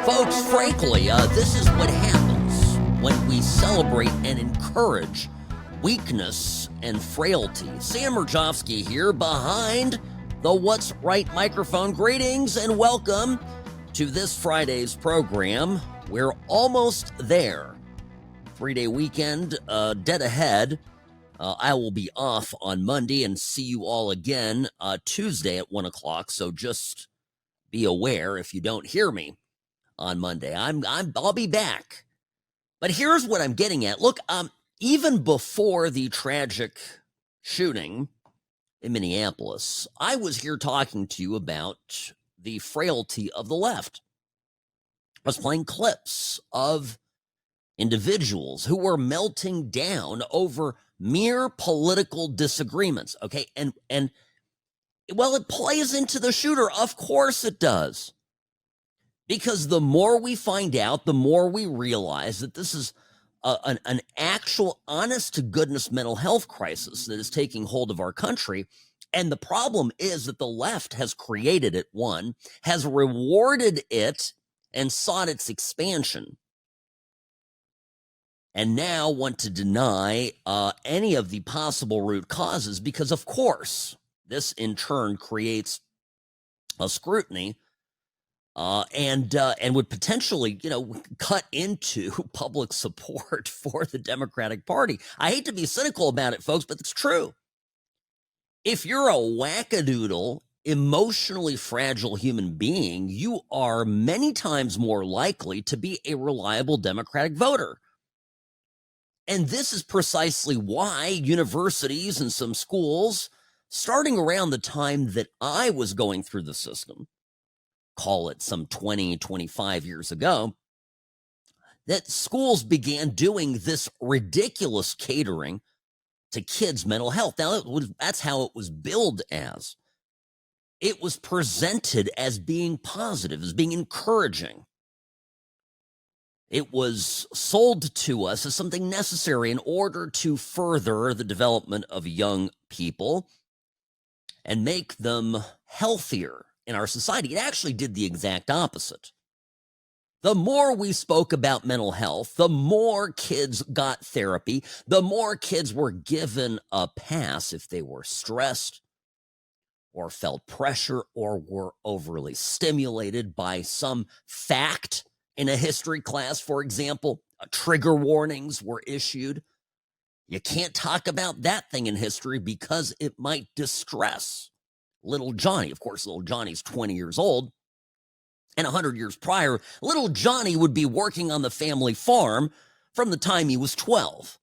Folks, frankly, this is what happens when we celebrate and encourage weakness and frailty. Sam Mirejovsky here behind the What's Right microphone. Greetings and welcome to this Friday's program. We're almost there. 3-day weekend, dead ahead. I will be off on Monday and see you all again Tuesday at 1 o'clock. So just be aware if you don't hear me on Monday. I'll be back. But here's what I'm getting at. Look, even before the tragic shooting in Minneapolis, I was here talking to you about the frailty of the left. I was playing clips of individuals who were melting down over mere political disagreements. Okay. And well, it plays into the shooter. Of course it does. Because the more we find out, the more we realize that this is an actual honest to goodness mental health crisis that is taking hold of our country. And the problem is that the left has created it, one, has rewarded it and sought its expansion, and now want to deny any of the possible root causes because, of course, this in turn creates a scrutiny and would potentially, cut into public support for the Democratic Party. I hate to be cynical about it, folks, but it's true. If you're a wackadoodle, emotionally fragile human being, you are many times more likely to be a reliable Democratic voter. And this is precisely why universities and some schools, starting around the time that I was going through the system, call it some 20, 25 years ago, that schools began doing this ridiculous catering to kids' mental health. Now, that's how it was billed as. It was presented as being positive, as being encouraging. It was sold to us as something necessary in order to further the development of young people and make them healthier in our society. It actually did the exact opposite. The more we spoke about mental health, the more kids got therapy, the more kids were given a pass if they were stressed or felt pressure or were overly stimulated by some fact. In a history class, for example, trigger warnings were issued. You can't talk about that thing in history because it might distress little Johnny. Of course, little Johnny's 20 years old. And 100 years prior, little Johnny would be working on the family farm from the time he was 12.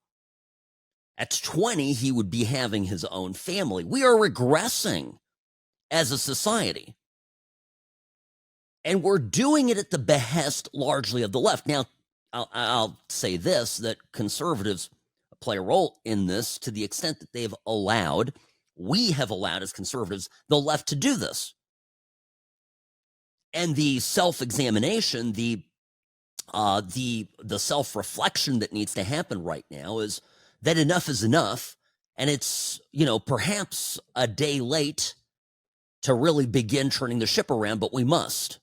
At 20, he would be having his own family. We are regressing as a society. And we're doing it at the behest largely of the left. Now, I'll say this, that conservatives play a role in this to the extent that we have allowed as conservatives, the left to do this. And the self-examination, the self-reflection that needs to happen right now is that enough is enough. And it's, perhaps a day late to really begin turning the ship around, but we must.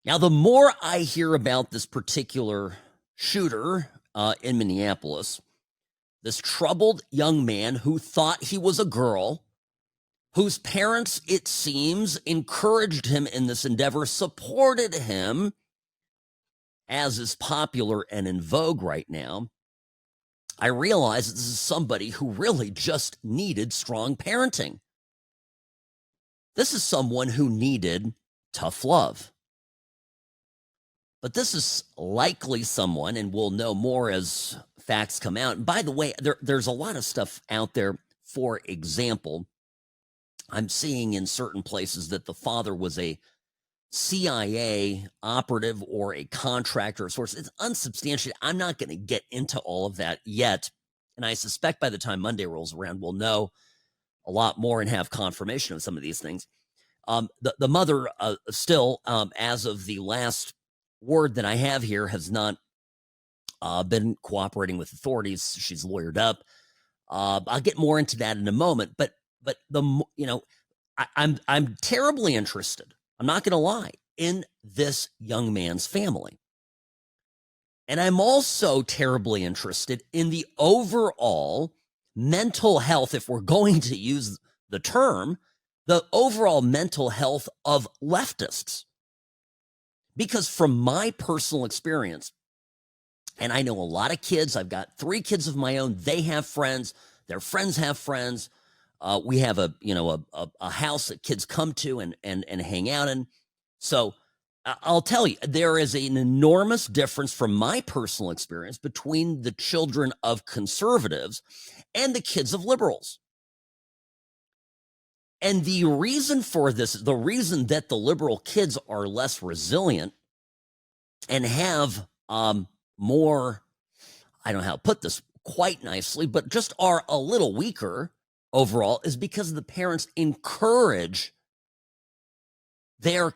Now, the more I hear about this particular shooter in Minneapolis, this troubled young man who thought he was a girl, whose parents, it seems, encouraged him in this endeavor, supported him, as is popular and in vogue right now, I realize that this is somebody who really just needed strong parenting. This is someone who needed tough love. But this is likely someone, and we'll know more as facts come out. And by the way, there's a lot of stuff out there. For example, I'm seeing in certain places that the father was a CIA operative or a contractor or source. It's unsubstantiated. I'm not going to get into all of that yet. And I suspect by the time Monday rolls around, we'll know a lot more and have confirmation of some of these things. The mother still, as of the last word that I have here, has not been cooperating with authorities. She's lawyered up. I'll get more into that in a moment. But I'm terribly interested. I'm not going to lie, in this young man's family. And I'm also terribly interested in the overall mental health, if we're going to use the term, the overall mental health of leftists. Because from my personal experience, and I know a lot of kids, I've got 3 kids of my own, they have friends, their friends have friends. We have a house that kids come to and hang out in. So I'll tell you, there is an enormous difference from my personal experience between the children of conservatives and the kids of liberals. And the reason for this, the reason that the liberal kids are less resilient and have more, I don't know how to put this quite nicely, but just are a little weaker overall, is because the parents encourage their,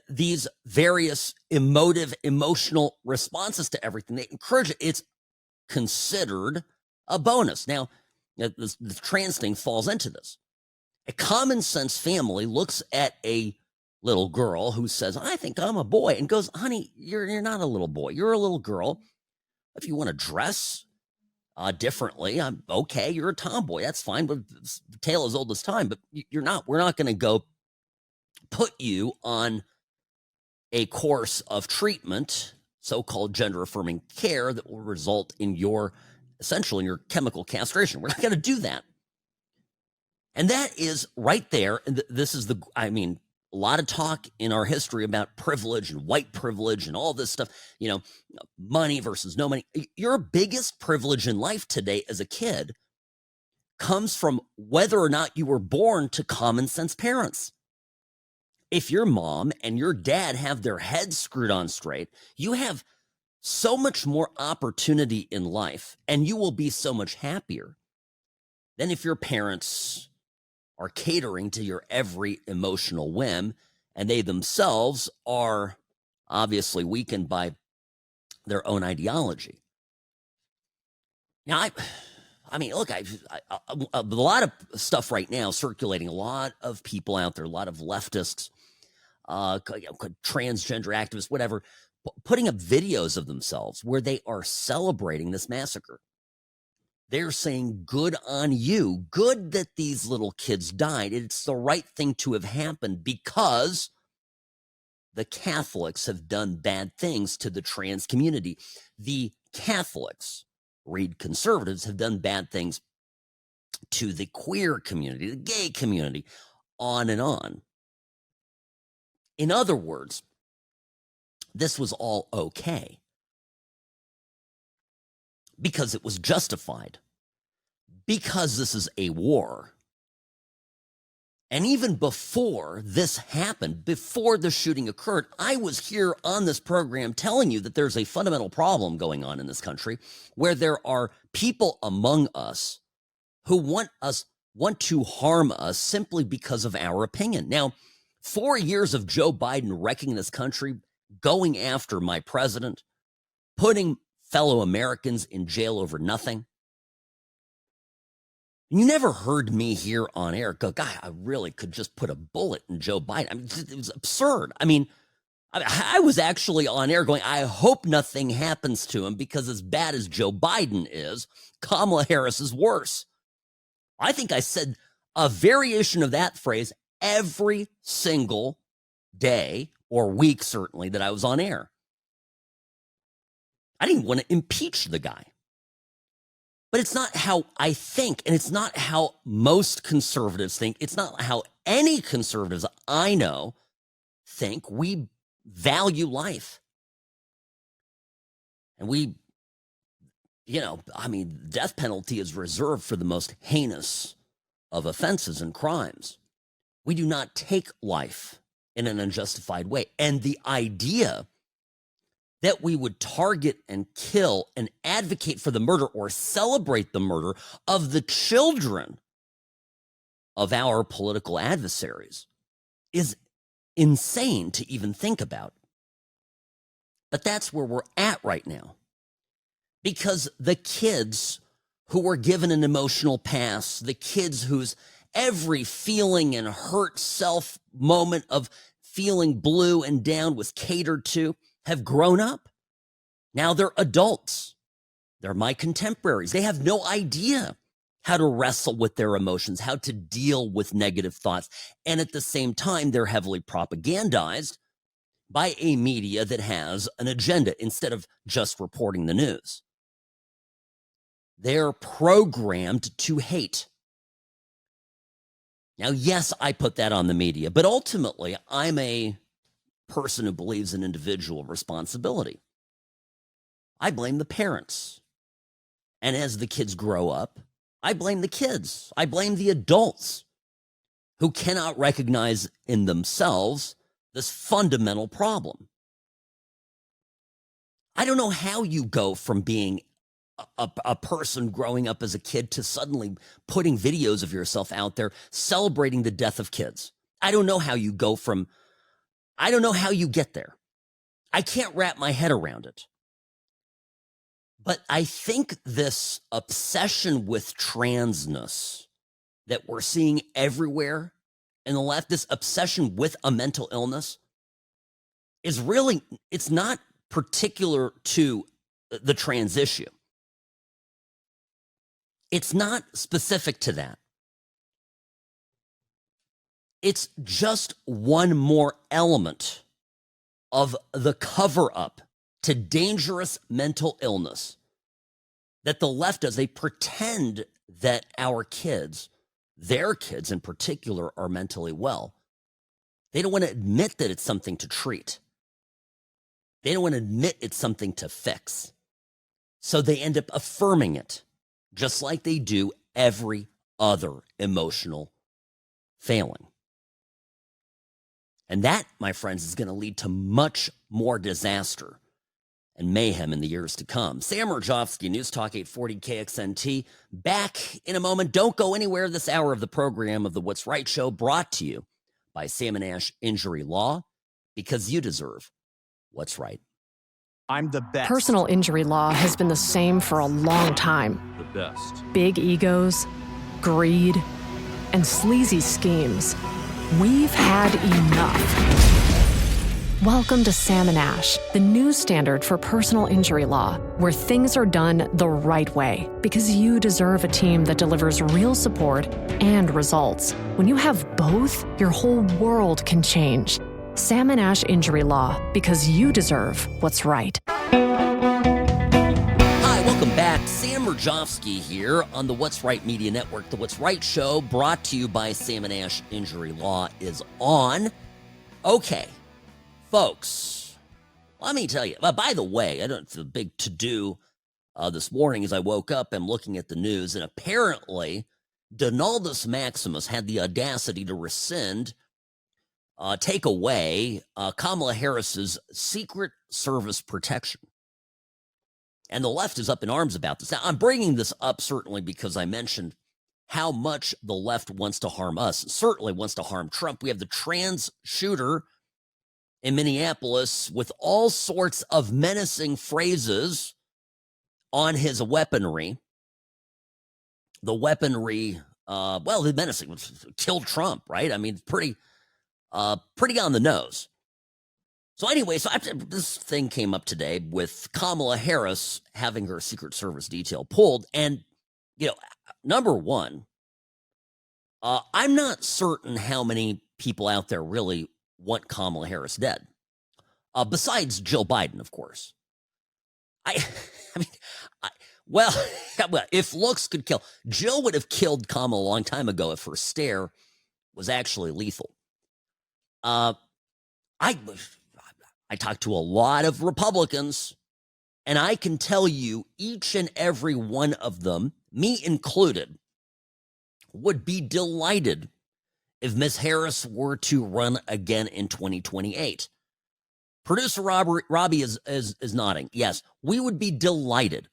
these various emotional responses to everything. They encourage it. It's considered a bonus. Now, the trans thing falls into this. A common sense family looks at a little girl who says, I think I'm a boy, and goes, honey, you're not a little boy. You're a little girl. If you want to dress differently, I'm okay. You're a tomboy. That's fine. But the tale is old as time, but you're not. We're not going to go put you on a course of treatment, so-called gender-affirming care, that will result in your chemical castration. We're not going to do that. And that is right there. And this is a lot of talk in our history about privilege and white privilege and all this stuff, money versus no money. Your biggest privilege in life today as a kid comes from whether or not you were born to common sense parents. If your mom and your dad have their heads screwed on straight, you have so much more opportunity in life, and you will be so much happier than if your parents are catering to your every emotional whim, and they themselves are obviously weakened by their own ideology. Now, look, a lot of stuff right now circulating, a lot of people out there, a lot of leftists, transgender activists, whatever, putting up videos of themselves where they are celebrating this massacre. They're saying, good on you. Good that these little kids died. It's the right thing to have happened because the Catholics have done bad things to the trans community. The Catholics, read conservatives, have done bad things to the queer community, the gay community, on and on. In other words, this was all okay because it was justified, because this is a war. And even before this happened, before the shooting occurred, I was here on this program telling you that there's a fundamental problem going on in this country where there are people among us who want to harm us simply because of our opinion. Now, 4 years of Joe Biden wrecking this country, going after my president, putting fellow Americans in jail over nothing. You never heard me here on air go, God, I really could just put a bullet in Joe Biden. It was absurd. I was actually on air going, I hope nothing happens to him because as bad as Joe Biden is, Kamala Harris is worse. I think I said a variation of that phrase every single day or week, certainly, that I was on air. I didn't want to impeach the guy. But it's not how I think, and it's not how most conservatives think. It's not how any conservatives I know think. We value life. And death penalty is reserved for the most heinous of offenses and crimes. We do not take life in an unjustified way. And the idea that we would target and kill and advocate for the murder or celebrate the murder of the children of our political adversaries is insane to even think about. But that's where we're at right now. Because the kids who were given an emotional pass, the kids whose Every feeling and hurt self moment of feeling blue and down was catered to, have grown up. Now they're adults. They're my contemporaries. They have no idea how to wrestle with their emotions, how to deal with negative thoughts. And at the same time, they're heavily propagandized by a media that has an agenda instead of just reporting the news. They're programmed to hate. Now, yes, I put that on the media, but ultimately, I'm a person who believes in individual responsibility. I blame the parents. And as the kids grow up, I blame the kids. I blame the adults who cannot recognize in themselves this fundamental problem. I don't know how you go from being a person growing up as a kid to suddenly putting videos of yourself out there celebrating the death of kids. I don't know how you go from, I don't know how you get there. I can't wrap my head around it. But I think this obsession with transness that we're seeing everywhere in the left, this obsession with a mental illness, is really, it's not particular to the trans issue. It's not specific to that. It's just one more element of the cover-up to dangerous mental illness that the left does. They pretend that our kids, their kids in particular, are mentally well. They don't want to admit that it's something to treat. They don't want to admit it's something to fix. So they end up affirming it, just like they do every other emotional failing. And that, my friends, is going to lead to much more disaster and mayhem in the years to come. Sam Mirejovsky, News Talk 840 KXNT. Back in a moment. Don't go anywhere this hour of the program of the What's Right Show, brought to you by Sam & Ash Injury Law, because you deserve what's right. I'm the best. Personal injury law has been the same for a long time. The best. Big egos, greed, and sleazy schemes. We've had enough. Welcome to Sam & Ash, the new standard for personal injury law, where things are done the right way, because you deserve a team that delivers real support and results. When you have both, your whole world can change. Sam & Ash Injury Law, because you deserve what's right. Hi, welcome back. Sam Mirejovsky here on the What's Right Media Network. The What's Right Show, brought to you by Sam & Ash Injury Law, is on. Okay, folks, let me tell you. By the way, I don't. It's a big to-do this morning as I woke up and looking at the news, and apparently Donaldus Maximus had the audacity to rescind, take away Kamala Harris's Secret Service protection. And the left is up in arms about this. Now, I'm bringing this up certainly because I mentioned how much the left wants to harm us, certainly wants to harm Trump. We have the trans shooter in Minneapolis with all sorts of menacing phrases on his weaponry. The weaponry, the menacing was kill Trump, right? I mean, pretty on the nose. So anyway, this thing came up today with Kamala Harris having her Secret Service detail pulled. And, number one, I'm not certain how many people out there really want Kamala Harris dead. Besides Jill Biden, of course. Well, if looks could kill, Jill would have killed Kamala a long time ago if her stare was actually lethal. I talked to a lot of Republicans, and I can tell you each and every one of them, me included, would be delighted if Ms. Harris were to run again in 2028. Producer Robbie is nodding. Yes, we would be delighted.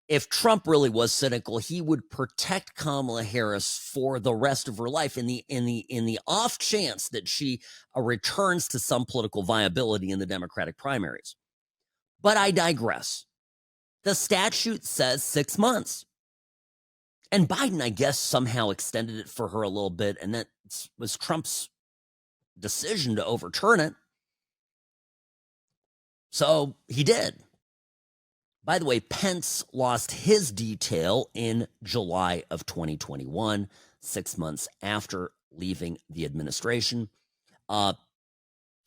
If Trump really was cynical, he would protect Kamala Harris for the rest of her life in the off chance that she returns to some political viability in the Democratic primaries. But I digress. The statute says 6 months. And Biden, I guess, somehow extended it for her a little bit, and that was Trump's decision to overturn it. So he did. By the way, Pence lost his detail in July of 2021, 6 months after leaving the administration. And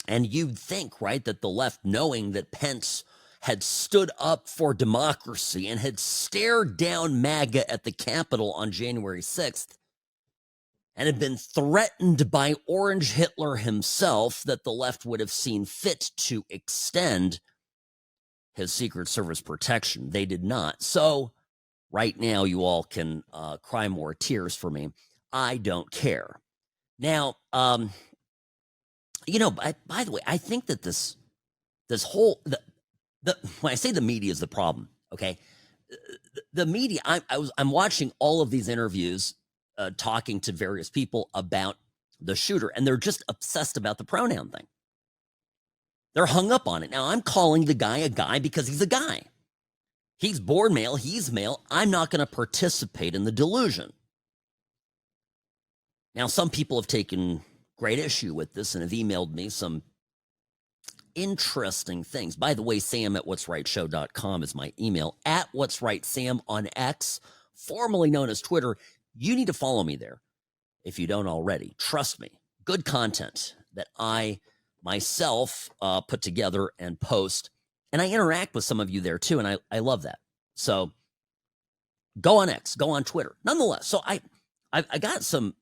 you'd think, right, that the left, knowing that Pence had stood up for democracy and had stared down MAGA at the Capitol on January 6th and had been threatened by Orange Hitler himself, that the left would have seen fit to extend his Secret Service protection. They did not. So right now, you all can cry more tears for me. I don't care. Now, by the way, I think that this whole when I say the media is the problem, okay, the media. I'm watching all of these interviews, talking to various people about the shooter, and they're just obsessed about the pronoun thing. They're hung up on it. Now, I'm calling the guy a guy because he's a guy. He's born male. He's male. I'm not going to participate in the delusion. Now, some people have taken great issue with this and have emailed me some interesting things. By the way, sam@whatsrightshow.com is my email. @whatsrightsam on X, formerly known as Twitter. You need to follow me there if you don't already. Trust me. Good content that I myself put together and post. And I interact with some of you there too, and I love that. So go on X, go on Twitter. Nonetheless, so I got some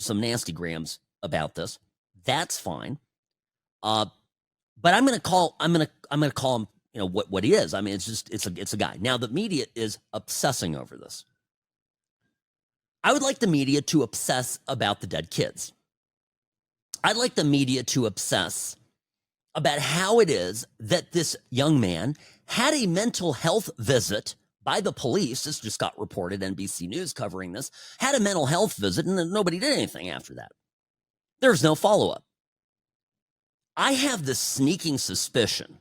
nasty grams about this. That's fine. But I'm gonna call him, what he is. I mean, it's a guy. Now the media is obsessing over this. I would like the media to obsess about the dead kids. I'd like the media to obsess about how it is that this young man had a mental health visit by the police. This just got reported, NBC News covering this, had a mental health visit, and then nobody did anything after that. There's no follow-up. I have this sneaking suspicion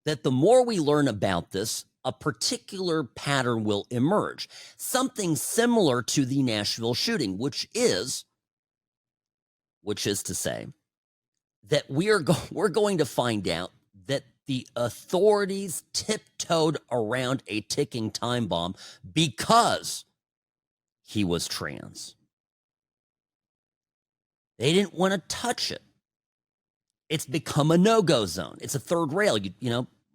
that the more we learn about this, a particular pattern will emerge. Something similar to the Nashville shooting, which is to say that we're going to find out that the authorities tiptoed around a ticking time bomb because he was trans. They didn't want to touch it. It's become a no-go zone. It's a third rail,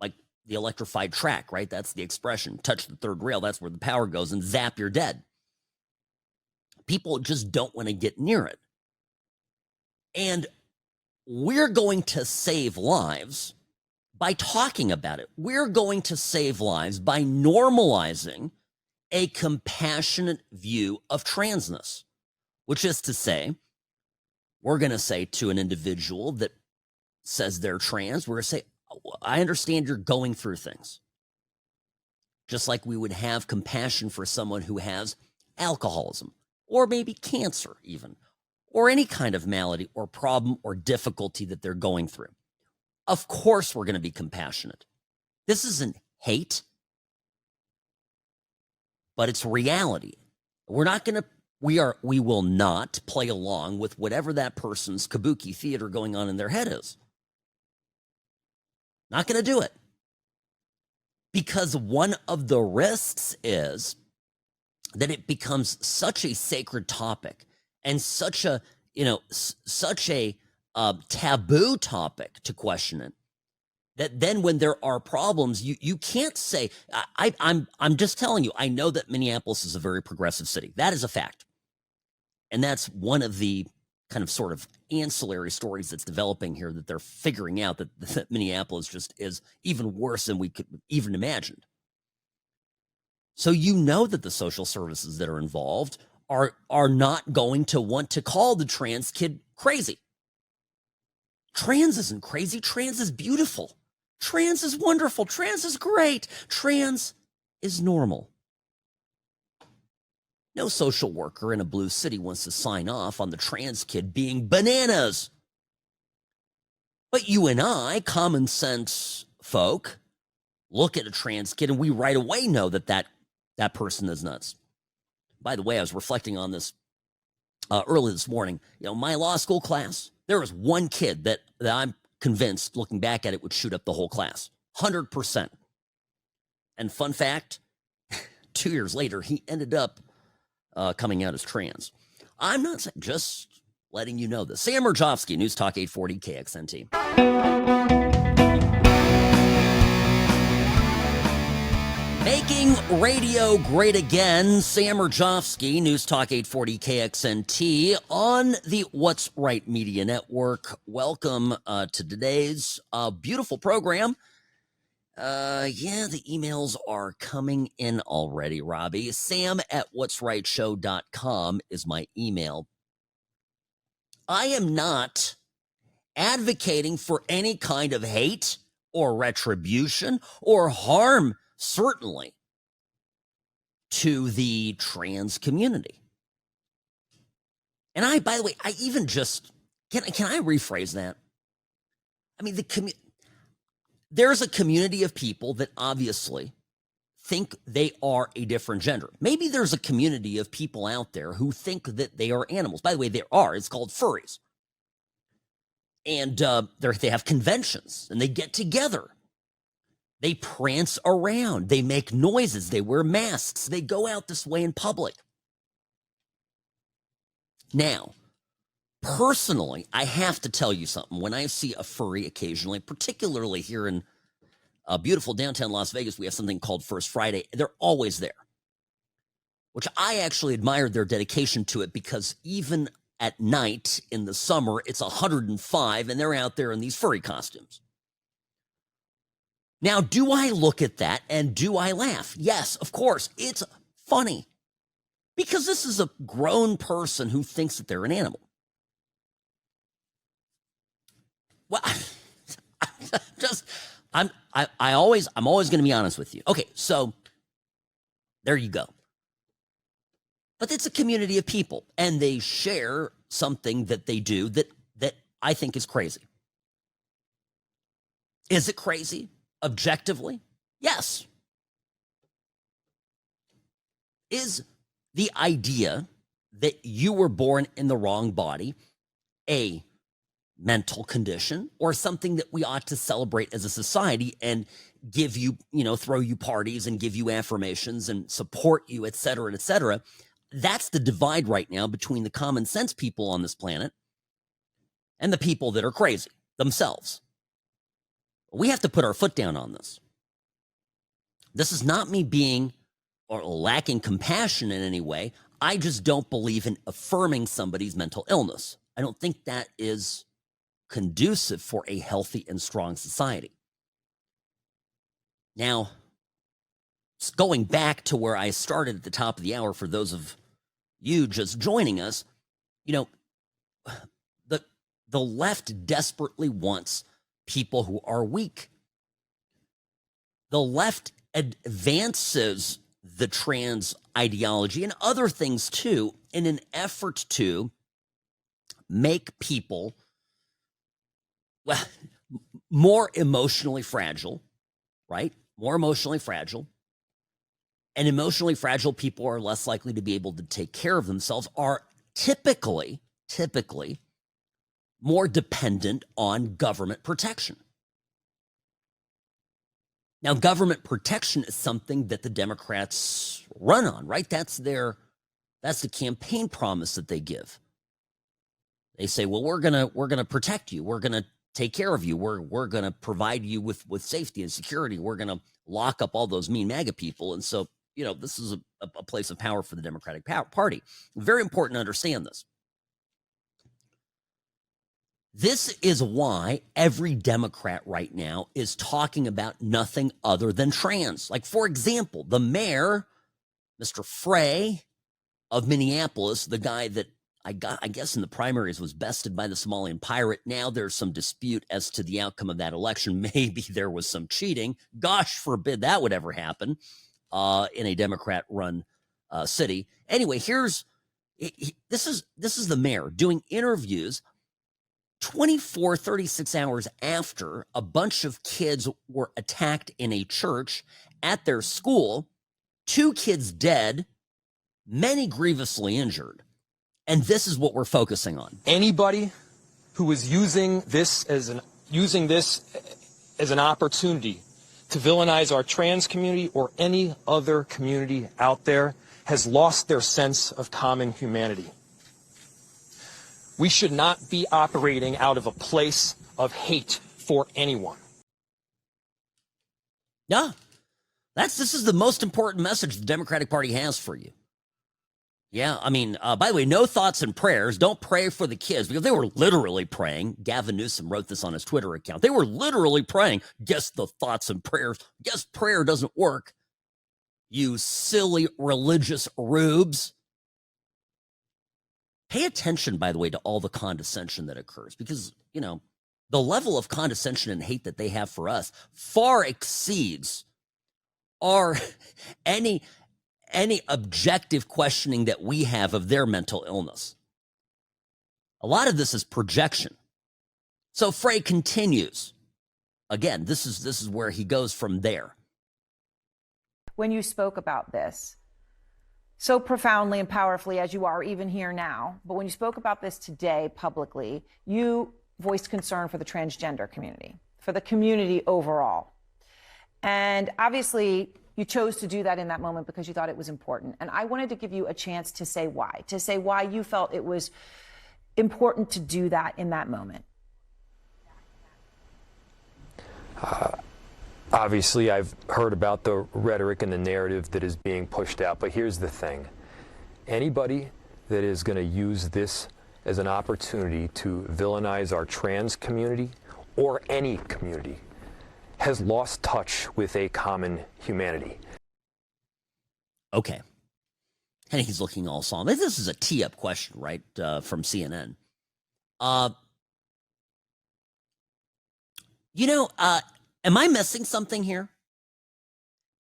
like the electrified track, right? That's the expression. Touch the third rail. That's where the power goes, and zap, you're dead. People just don't want to get near it. And we're going to save lives by talking about it. We're going to save lives by normalizing a compassionate view of transness, which is to say, we're going to say to an individual that says they're trans, we're going to say, I understand you're going through things. Just like we would have compassion for someone who has alcoholism, or maybe cancer even, or any kind of malady or problem or difficulty that they're going through. Of course, we're going to be compassionate. This isn't hate, but it's reality. We will not play along with whatever that person's kabuki theater going on in their head is. Not going to do it. Because one of the risks is that it becomes such a sacred topic and such a taboo topic to question it, that then when there are problems, you can't say, I'm just telling you, I know that Minneapolis is a very progressive city. That is a fact. And that's one of the kind of sort of ancillary stories that's developing here, that they're figuring out that Minneapolis just is even worse than we could even imagined. So that the social services that are involved are not going to want to call the trans kid crazy. Trans isn't crazy. Trans is beautiful. Trans is wonderful. Trans is great. Trans is normal. No social worker in a blue city wants to sign off on the trans kid being bananas. But you and I, common sense folk, look at a trans kid and we right away know that person is nuts. by the way, I was reflecting on this early this morning. My law school class, there was one kid that I'm convinced, looking back at it, would shoot up the whole class. 100%. And fun fact, 2 years later, he ended up coming out as trans. I'm not saying, just letting you know this. Sam Mirejovsky, News Talk 840 KXNT. Making radio great again. Sam Mirejovsky, News Talk 840 KXNT on the What's Right Media Network. Welcome to today's beautiful program. The emails are coming in already, Robbie. sam@whatsrightshow.com is my email. I am not advocating for any kind of hate or retribution or harm, certainly, to the trans community. And by the way, I even just, can I rephrase that? I mean, there's a community of people that obviously think they are a different gender. Maybe there's a community of people out there who think that they are animals. By the way, there are. It's called furries. And they have conventions, and they get together. They prance around. They make noises. They wear masks. They go out this way in public. Now, personally, I have to tell you something. When I see a furry occasionally, particularly here in beautiful downtown Las Vegas, we have something called First Friday. They're always there, which I actually admired their dedication to it, because even at night in the summer, it's 105, and they're out there in these furry costumes. Now, do I look at that and do I laugh? Yes, of course. It's funny, because this is a grown person who thinks that they're an animal. Well, I'm always going to be honest with you. Okay, so there you go. But it's a community of people, and they share something that they do that I think is crazy. Is it crazy? Objectively? Yes. Is the idea that you were born in the wrong body a mental condition, or something that we ought to celebrate as a society and give you, throw you parties and give you affirmations and support you, et cetera, et cetera? That's the divide right now between the common sense people on this planet and the people that are crazy themselves. We have to put our foot down on this. This is not me being or lacking compassion in any way. I just don't believe in affirming somebody's mental illness. I don't think that is conducive for a healthy and strong society. Now, going back to where I started at the top of the hour, for those of you just joining us, the left desperately wants people who are weak. The left advances the trans ideology and other things too, in an effort to make people more emotionally fragile, right? More emotionally fragile. And emotionally fragile people are less likely to be able to take care of themselves, are typically more dependent on government protection. Now, government protection is something that the Democrats run on, right? That's the campaign promise that they give. They say, well, we're gonna protect you. We're gonna take care of you. We're gonna provide you with safety and security. We're gonna lock up all those mean MAGA people. And so, this is a place of power for the Democratic Party. Very important to understand this. This is why every Democrat right now is talking about nothing other than trans. Like, for example, the mayor, Mr. Frey of Minneapolis, the guy that I guess in the primaries was bested by the Somalian pirate. Now there's some dispute as to the outcome of that election. Maybe there was some cheating. Gosh forbid that would ever happen in a Democrat-run city. Anyway, this is the mayor doing interviews 36 hours after a bunch of kids were attacked in a church at their school. 2 kids dead, many grievously injured. And this is what we're focusing on. Anybody who is using this as an opportunity to villainize our trans community or any other community out there has lost their sense of common humanity. We should not be operating out of a place of hate for anyone. Yeah, this is the most important message the Democratic Party has for you. Yeah, I mean, by the way, no thoughts and prayers. Don't pray for the kids, because they were literally praying. Gavin Newsom wrote this on his Twitter account. They were literally praying. Guess the thoughts and prayers. Guess prayer doesn't work. You silly religious rubes. Pay attention, by the way, to all the condescension that occurs, because, you know, the level of condescension and hate that they have for us far exceeds any objective questioning that we have of their mental illness. A lot of this is projection. So Frey continues. Again, this is where he goes from there. When you spoke about this so profoundly and powerfully as you are even here now, but when you spoke about this today publicly, you voiced concern for the transgender community, for the community overall. And obviously, you chose to do that in that moment because you thought it was important. And I wanted to give you a chance to say why you felt it was important to do that in that moment. Obviously, I've heard about the rhetoric and the narrative that is being pushed out, but here's the thing. Anybody that is going to use this as an opportunity to villainize our trans community or any community has lost touch with a common humanity. Okay. And he's looking all solemn. This is a tee-up question, right, from CNN. Am I missing something here?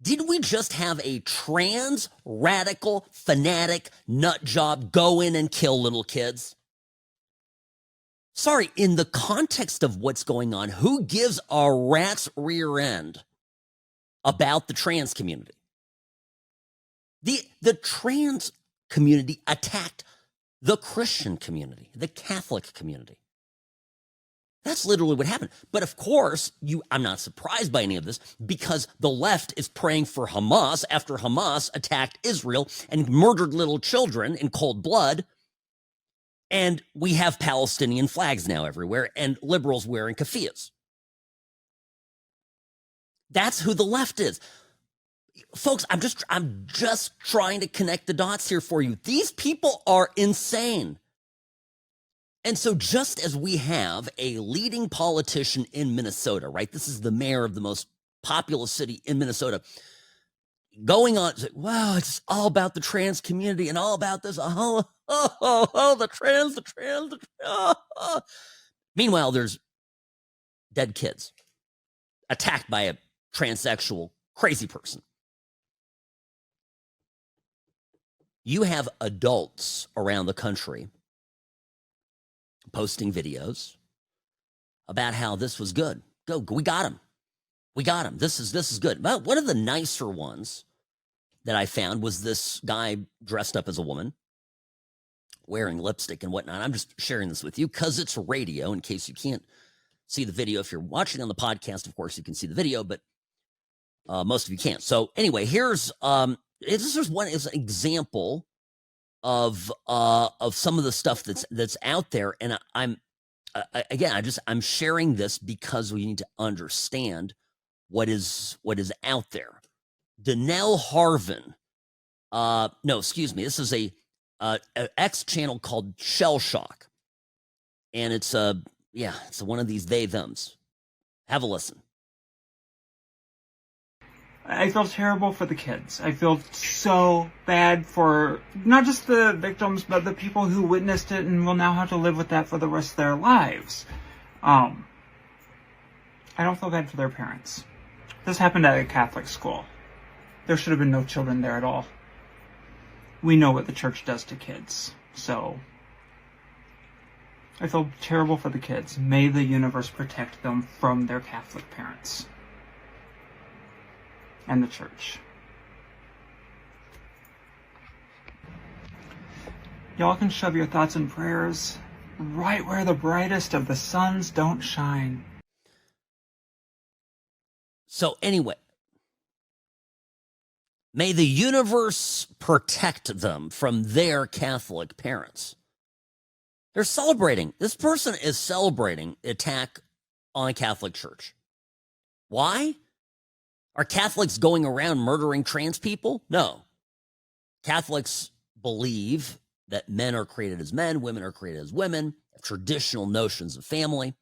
Did we just have a trans, radical, fanatic, nut job go in and kill little kids? Sorry, in the context of what's going on, who gives a rat's rear end about the trans community? The trans community attacked the Christian community, the Catholic community. That's literally what happened. But of course, I'm not surprised by any of this, because the left is praying for Hamas after Hamas attacked Israel and murdered little children in cold blood. And we have Palestinian flags now everywhere and liberals wearing keffiyehs. That's who the left is. Folks, I'm just trying to connect the dots here for you. These people are insane. And so just as we have a leading politician in Minnesota, right? This is the mayor of the most populous city in Minnesota, going on, wow, it's all about the trans community and all about this. The trans. Meanwhile, there's dead kids attacked by a transsexual crazy person. You have adults around the country posting videos about how this was good. We got him. We got him. This is good. Well, one of the nicer ones that I found was this guy dressed up as a woman, wearing lipstick and whatnot. I'm just sharing this with you because it's radio, in case you can't see the video. If you're watching on the podcast, of course, you can see the video, but most of you can't. So anyway, here's this is one is an example of some of the stuff that's out there, and I'm sharing this because we need to understand what is out there. Danelle Harvin, this is a X channel called Shell Shock, and it's one of these they thems. Have a listen. I feel terrible for the kids. I feel so bad for not just the victims, but the people who witnessed it and will now have to live with that for the rest of their lives. I don't feel bad for their parents. This happened at a Catholic school. There should have been no children there at all. We know what the church does to kids, so I feel terrible for the kids. May the universe protect them from their Catholic parents and the church. Y'all can shove your thoughts and prayers right where the brightest of the suns don't shine. So anyway, may the universe protect them from their Catholic parents. They're celebrating. This person is celebrating attack on a Catholic church. Why? Are Catholics going around murdering trans people? No. Catholics believe that men are created as men, women are created as women, have traditional notions of family.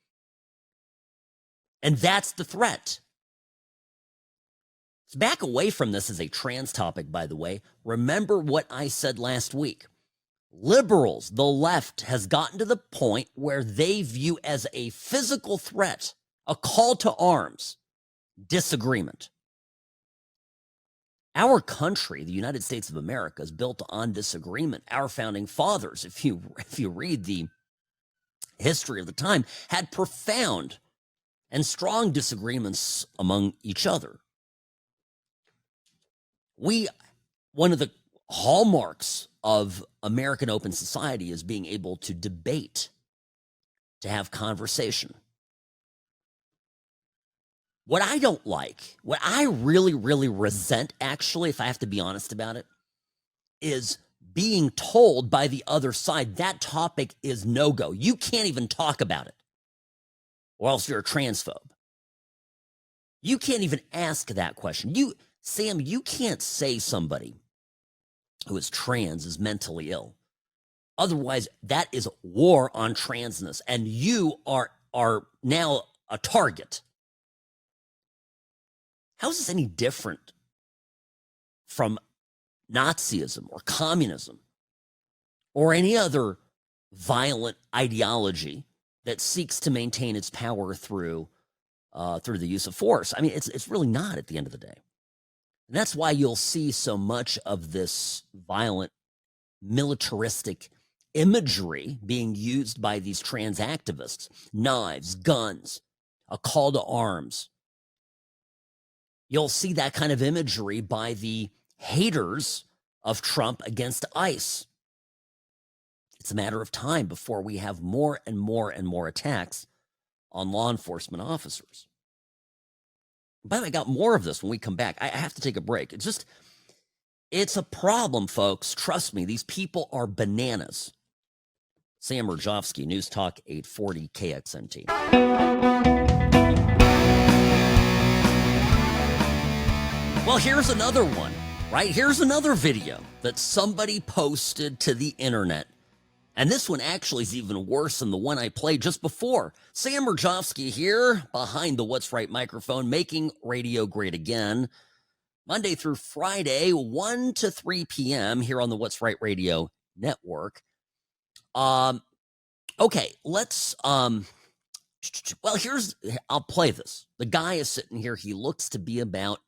And that's the threat. Let's back away from this as a trans topic, by the way. Remember what I said last week. Liberals, the left, has gotten to the point where they view as a physical threat, a call to arms, disagreement. Our country, the United States of America, is built on disagreement. Our founding fathers, if you read the history of the time, had profound and strong disagreements among each other. One of the hallmarks of American open society is being able to debate, to have conversation. What I don't like, what I really, really resent, actually, if I have to be honest about it, is being told by the other side that topic is no-go. You can't even talk about it, or else you're a transphobe. You can't even ask that question. Sam, you can't say somebody who is trans is mentally ill. Otherwise, that is war on transness, and you are now a target. How is this any different from Nazism or communism or any other violent ideology that seeks to maintain its power through the use of force? I mean, it's really not at the end of the day. And that's why you'll see so much of this violent, militaristic imagery being used by these trans activists. Knives, guns, a call to arms. You'll see that kind of imagery by the haters of Trump against ICE. It's a matter of time before we have more and more and more attacks on law enforcement officers. By the way, I got more of this when we come back. I have to take a break. It's a problem, folks. Trust me, these people are bananas. Sam Mirejovsky, News Talk 840 KXNT. Well, here's another one, right? Here's another video that somebody posted to the internet. And this one actually is even worse than the one I played just before. Sam Mirejovsky here, behind the What's Right microphone, making radio great again. Monday through Friday, 1 to 3 p.m. here on the What's Right Radio Network. Okay, let's, I'll play this. The guy is sitting here. He looks to be about,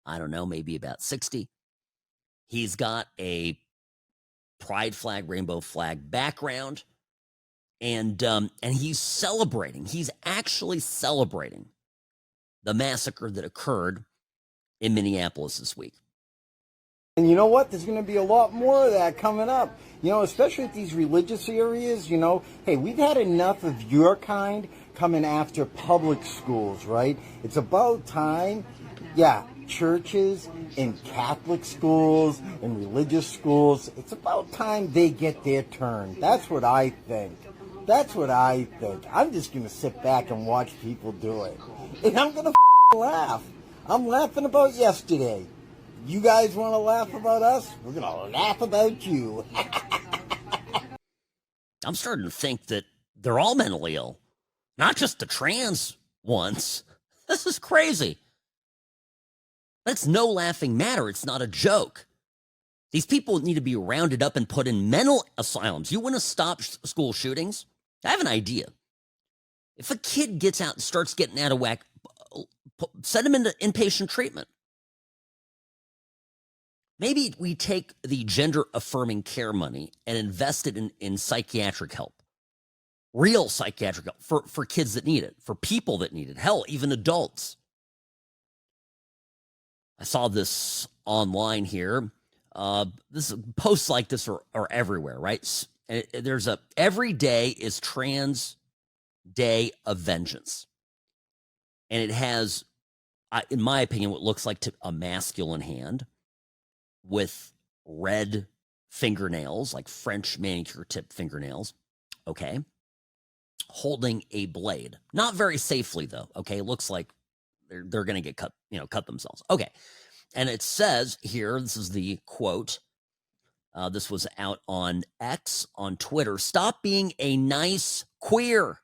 I don't know, maybe about 60. He's got a pride flag, rainbow flag background, and he's celebrating. He's actually celebrating the massacre that occurred in Minneapolis this week. And you know what? There's going to be a lot more of that coming up. You know, especially at these religious areas, you know, hey, we've had enough of your kind coming after public schools, right? It's about time, churches and Catholic schools and religious schools, it's about time they get their turn. That's what I think. I'm just going to sit back and watch people do it. And I'm going to laugh. I'm laughing about yesterday. You guys want to laugh about us? We're going to laugh about you. I'm starting to think that they're all mentally ill, not just the trans ones. This is crazy. That's no laughing matter. It's not a joke. These people need to be rounded up and put in mental asylums. You want to stop school shootings? I have an idea. If a kid gets out and starts getting out of whack, send him into inpatient treatment. Maybe we take the gender-affirming care money and invest it in psychiatric help. Real psychiatric help for kids that need it, for people that need it. Hell, even adults. I saw this online here. Posts like this are everywhere, right? And there's every day is Trans Day of Vengeance. And it has, in my opinion, what looks like a masculine hand with red fingernails, like French manicure tip fingernails. Okay. Holding a blade. Not very safely, though. Okay. It looks like they're going to get cut themselves. Okay. And it says here, this is the quote. This was out on X, on Twitter. Stop being a nice queer.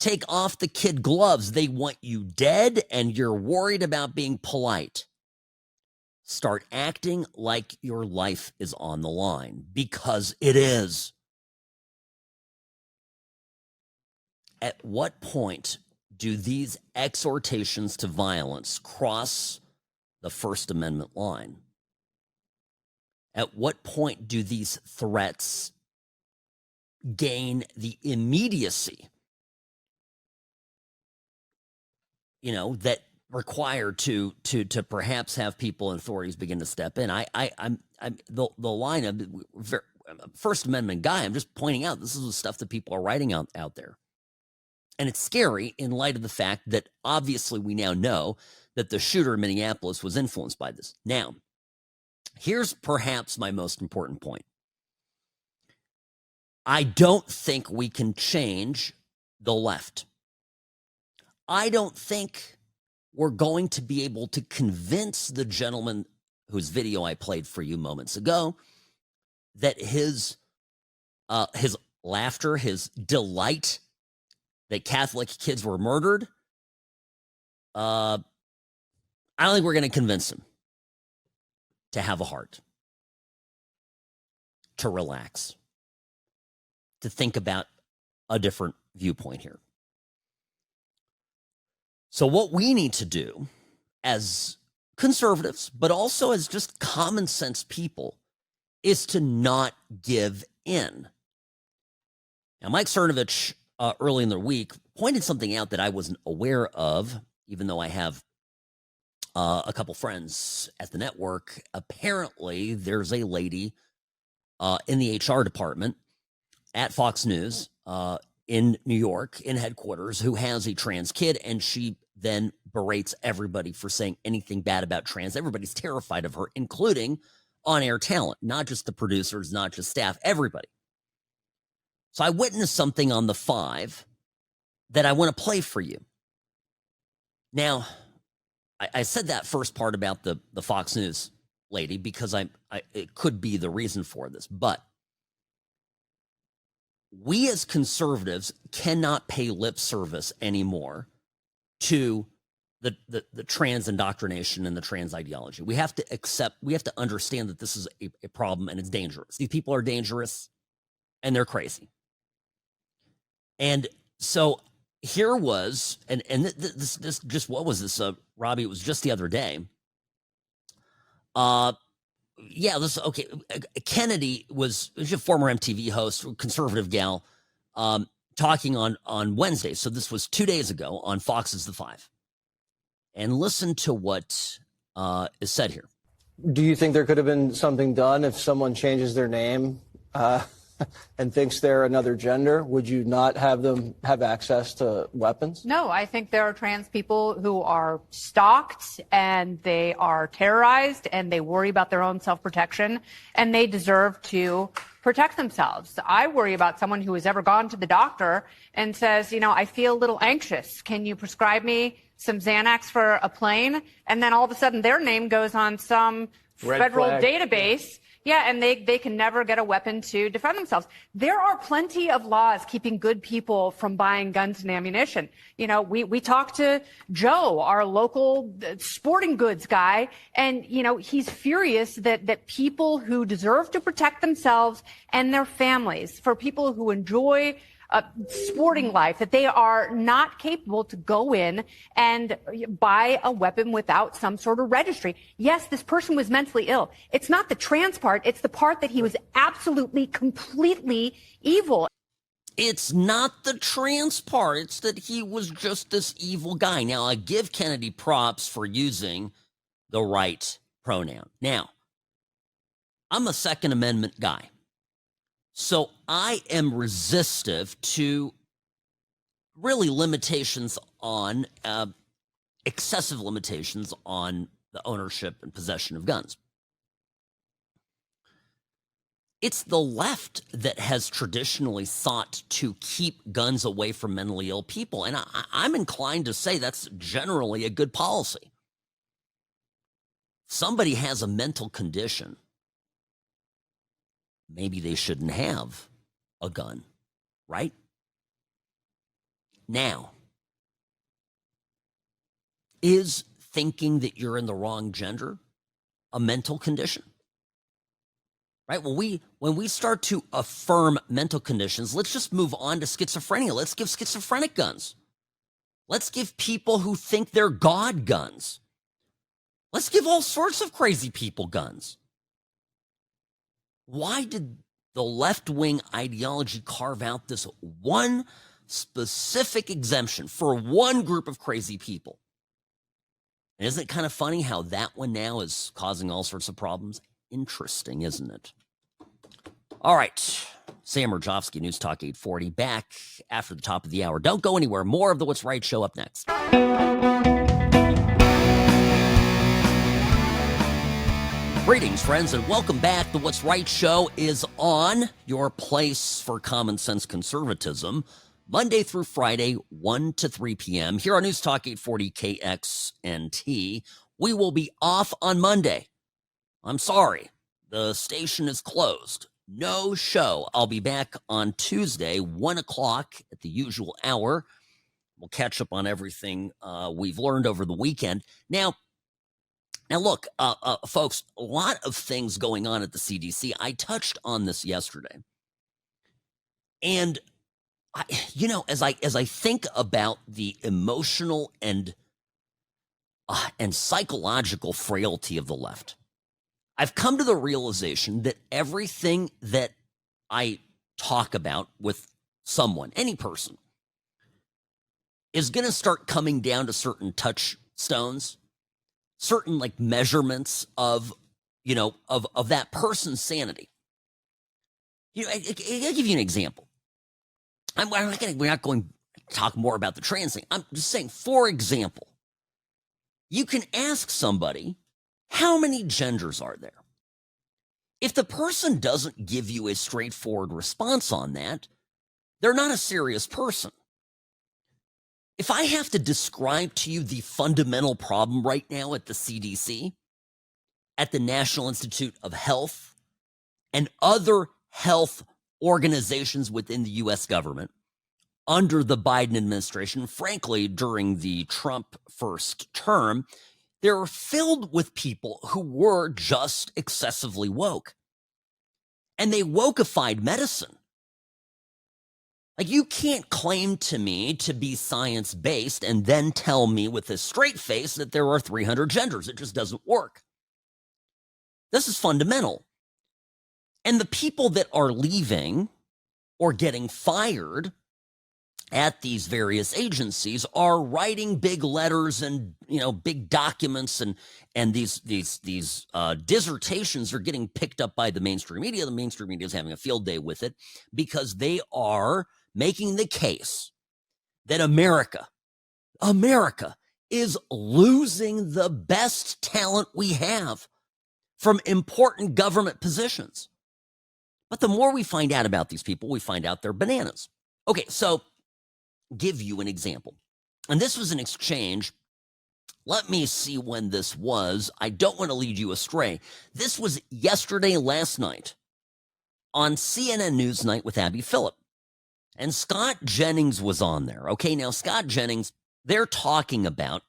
Take off the kid gloves. They want you dead, and you're worried about being polite. Start acting like your life is on the line, because it is. At what point do these exhortations to violence cross the First Amendment line? At what point do these threats gain the immediacy, that required to perhaps have people and authorities begin to step in? I'm the line of First Amendment guy. I'm just pointing out this is the stuff that people are writing out there. And it's scary in light of the fact that obviously we now know that the shooter in Minneapolis was influenced by this. Now, here's perhaps my most important point. I don't think we can change the left. I don't think we're going to be able to convince the gentleman whose video I played for you moments ago that his laughter, his delight that Catholic kids were murdered, I don't think we're going to convince him to have a heart, to relax, to think about a different viewpoint here. So what we need to do as conservatives, but also as just common sense people, is to not give in. Now, Mike Cernovich, early in the week, pointed something out that I wasn't aware of, even though I have a couple friends at the network. Apparently, there's a lady in the HR department at Fox News in New York, in headquarters, who has a trans kid, and she then berates everybody for saying anything bad about trans. Everybody's terrified of her, including on-air talent, not just the producers, not just staff, everybody. So I witnessed something on the 5 that I want to play for you. Now, I said that first part about the Fox News lady because it could be the reason for this, but we as conservatives cannot pay lip service anymore to the trans indoctrination and the trans ideology. We have to understand that this is a problem and it's dangerous. These people are dangerous and they're crazy. And so here was, and this just, what was this, Robbie? It was just the other day. Kennedy was a former MTV host, conservative gal, talking on Wednesday. So this was 2 days ago on Fox's The 5. And listen to what is said here. Do you think there could have been something done if someone changes their name and thinks they're another gender? Would you not have them have access to weapons? No, I think there are trans people who are stalked and they are terrorized and they worry about their own self-protection and they deserve to protect themselves. I worry about someone who has ever gone to the doctor and says, I feel a little anxious. Can you prescribe me some Xanax for a plane? And then all of a sudden their name goes on some federal database. Yeah, and they can never get a weapon to defend themselves. There are plenty of laws keeping good people from buying guns and ammunition. We talked to Joe, our local sporting goods guy, and, he's furious that people who deserve to protect themselves and their families, for people who enjoy sporting life, that they are not capable to go in and buy a weapon without some sort of registry. Yes, this person was mentally ill. It's not the trans part. It's the part that he was absolutely, completely evil. It's not the trans part. It's that he was just this evil guy. Now, I give Kennedy props for using the right pronoun. Now, I'm a Second Amendment guy. So I am resistive to really limitations on, excessive limitations on the ownership and possession of guns. It's the left that has traditionally sought to keep guns away from mentally ill people. And I'm inclined to say that's generally a good policy. Somebody has a mental condition, maybe they shouldn't have a gun, right? Now, is thinking that you're in the wrong gender a mental condition? Right? When we start to affirm mental conditions, let's just move on to schizophrenia. Let's give schizophrenic guns. Let's give people who think they're God guns. Let's give all sorts of crazy people guns. Why did the left-wing ideology carve out this one specific exemption for one group of crazy people? And isn't it kind of funny how that one now is causing all sorts of problems? Interesting, isn't it? All right. Sam Mirejovsky, News Talk 840, back after the top of the hour. Don't go anywhere. More of the What's Right show up next. Greetings, friends, and welcome back. The What's Right show is on, your place for common sense conservatism, Monday through Friday, 1 to 3 p.m. here on News Talk 840 KXNT. We will be off on Monday. I'm sorry, the station is closed. No show. I'll be back on Tuesday, 1 o'clock at the usual hour. We'll catch up on everything we've learned over the weekend. Now look, folks, a lot of things going on at the CDC. I touched on this yesterday. And, as I think about the emotional and psychological frailty of the left, I've come to the realization that everything that I talk about with someone, any person, is going to start coming down to certain touchstones, certain like measurements of that person's sanity. I'll give you an example. We're not going to talk more about the trans thing. I'm just saying, for example, you can ask somebody, how many genders are there? If the person doesn't give you a straightforward response on that, they're not a serious person. If I have to describe to you the fundamental problem right now at the CDC, at the National Institute of Health, and other health organizations within the U.S. government under the Biden administration, frankly, during the Trump first term, they're filled with people who were just excessively woke. And they wokeified medicine. Like, you can't claim to me to be science-based and then tell me with a straight face that there are 300 genders. It just doesn't work. This is fundamental. And the people that are leaving or getting fired at these various agencies are writing big letters and, big documents, and these dissertations are getting picked up by the mainstream media. The mainstream media is having a field day with it because they are making the case that America is losing the best talent we have from important government positions. But the more we find out about these people, we find out they're bananas. Okay, so give you an example. And this was an exchange. Let me see when this was. I don't want to lead you astray. This was yesterday, last night, on CNN Newsnight with Abby Phillip. And Scott Jennings was on there. Okay, now Scott Jennings, they're talking about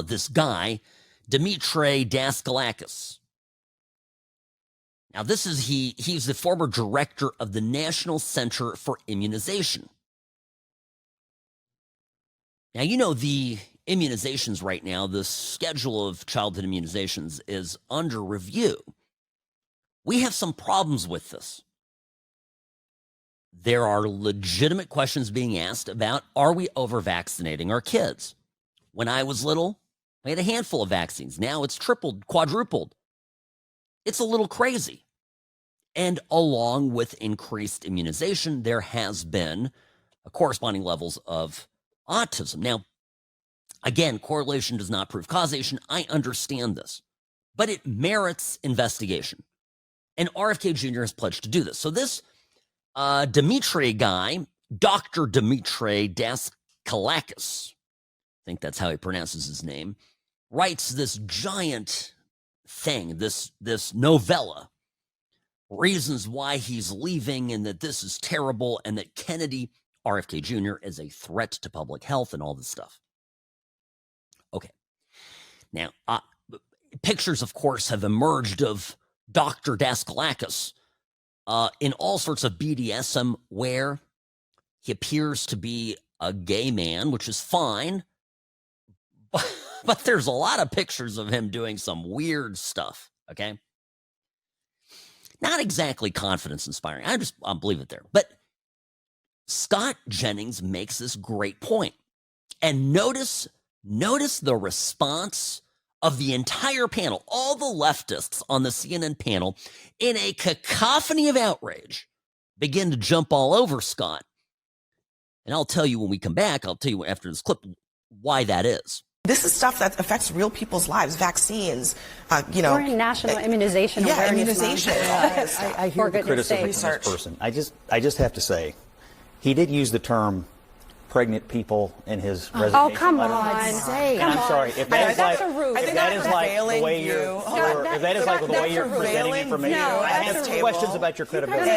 this guy, Dimitri Daskalakis. Now, he's the former director of the National Center for Immunization. Now, the immunizations right now, the schedule of childhood immunizations is under review. We have some problems with this. There are legitimate questions being asked about, are we over-vaccinating our kids? When I was little, I had a handful of vaccines. Now it's tripled, quadrupled. It's a little crazy. And along with increased immunization, there has been corresponding levels of autism. Now, again, correlation does not prove causation. I understand this, but it merits investigation. And RFK Jr. has pledged to do this. So this Dimitri guy, Dr. Dimitri Daskalakis, I think that's how he pronounces his name, writes this giant thing, this novella, reasons why he's leaving and that this is terrible and that Kennedy, RFK Jr., is a threat to public health and all this stuff. Okay. Now, pictures, of course, have emerged of Dr. Daskalakis in all sorts of BDSM wear. He appears to be a gay man, which is fine. But there's a lot of pictures of him doing some weird stuff, okay? Not exactly confidence inspiring. I'll believe it there. But Scott Jennings makes this great point. And notice the response of the entire panel, all the leftists on the CNN panel, in a cacophony of outrage, begin to jump all over Scott. And I'll tell you when we come back, I'll tell you after this clip why that is. This is stuff that affects real people's lives, vaccines, We're in National Immunization Awareness immunization. Month. I hear the criticism from this person. I just have to say, he did use the term pregnant people in his resignation. Oh, come letter. on. And I'm sorry, if that is like the way you're presenting information, I have questions about your credibility.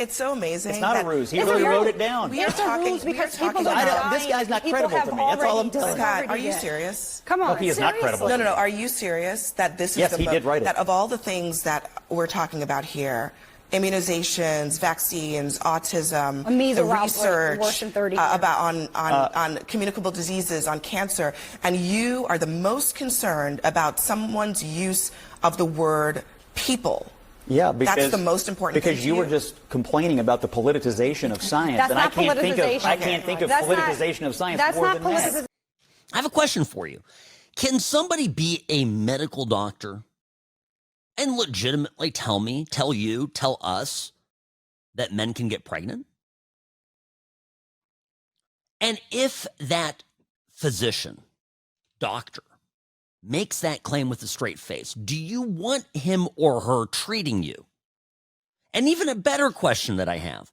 It's so amazing. It's not a ruse. He really wrote it down. It's a ruse because people are dying. This guy's not credible to me. That's all I'm telling you. Scott, are you serious? Come on. No, he is not credible. No. Are you serious that this is yes, he did write it. That of all the things that we're talking about here, immunizations, vaccines, autism, the research about on communicable diseases, on cancer, and you are the most concerned about someone's use of the word people. Yeah, because that's the most important thing because you were just complaining about the politicization of science, and I can't think of politicization of science more than that. I have a question for you. Can somebody be a medical doctor and legitimately tell us that men can get pregnant? And if that physician, doctor, makes that claim with a straight face, do you want him or her treating you? And even a better question that I have,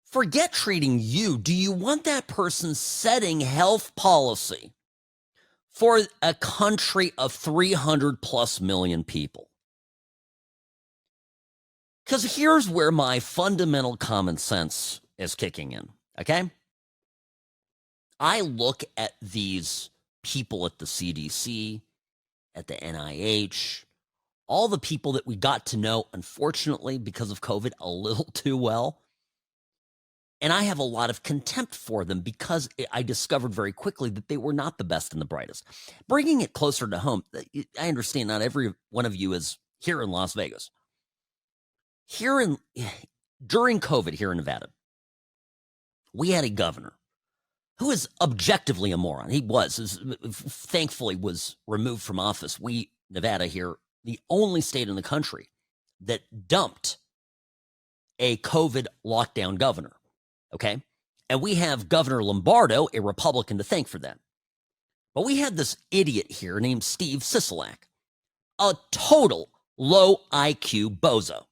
forget treating you. Do you want that person setting health policy for a country of 300 plus million people? Because here's where my fundamental common sense is kicking in, okay? I look at these people at the CDC, at the NIH, all the people that we got to know, unfortunately, because of COVID, a little too well. And I have a lot of contempt for them because I discovered very quickly that they were not the best and the brightest. Bringing it closer to home, I understand not every one of you is here in Las Vegas. During COVID here in Nevada, we had a governor who is objectively a moron. He thankfully was removed from office. Nevada here, the only state in the country that dumped a COVID lockdown governor. Okay? And we have Governor Lombardo, a Republican, to thank for that. But we had this idiot here named Steve Sisolak, a total low IQ bozo.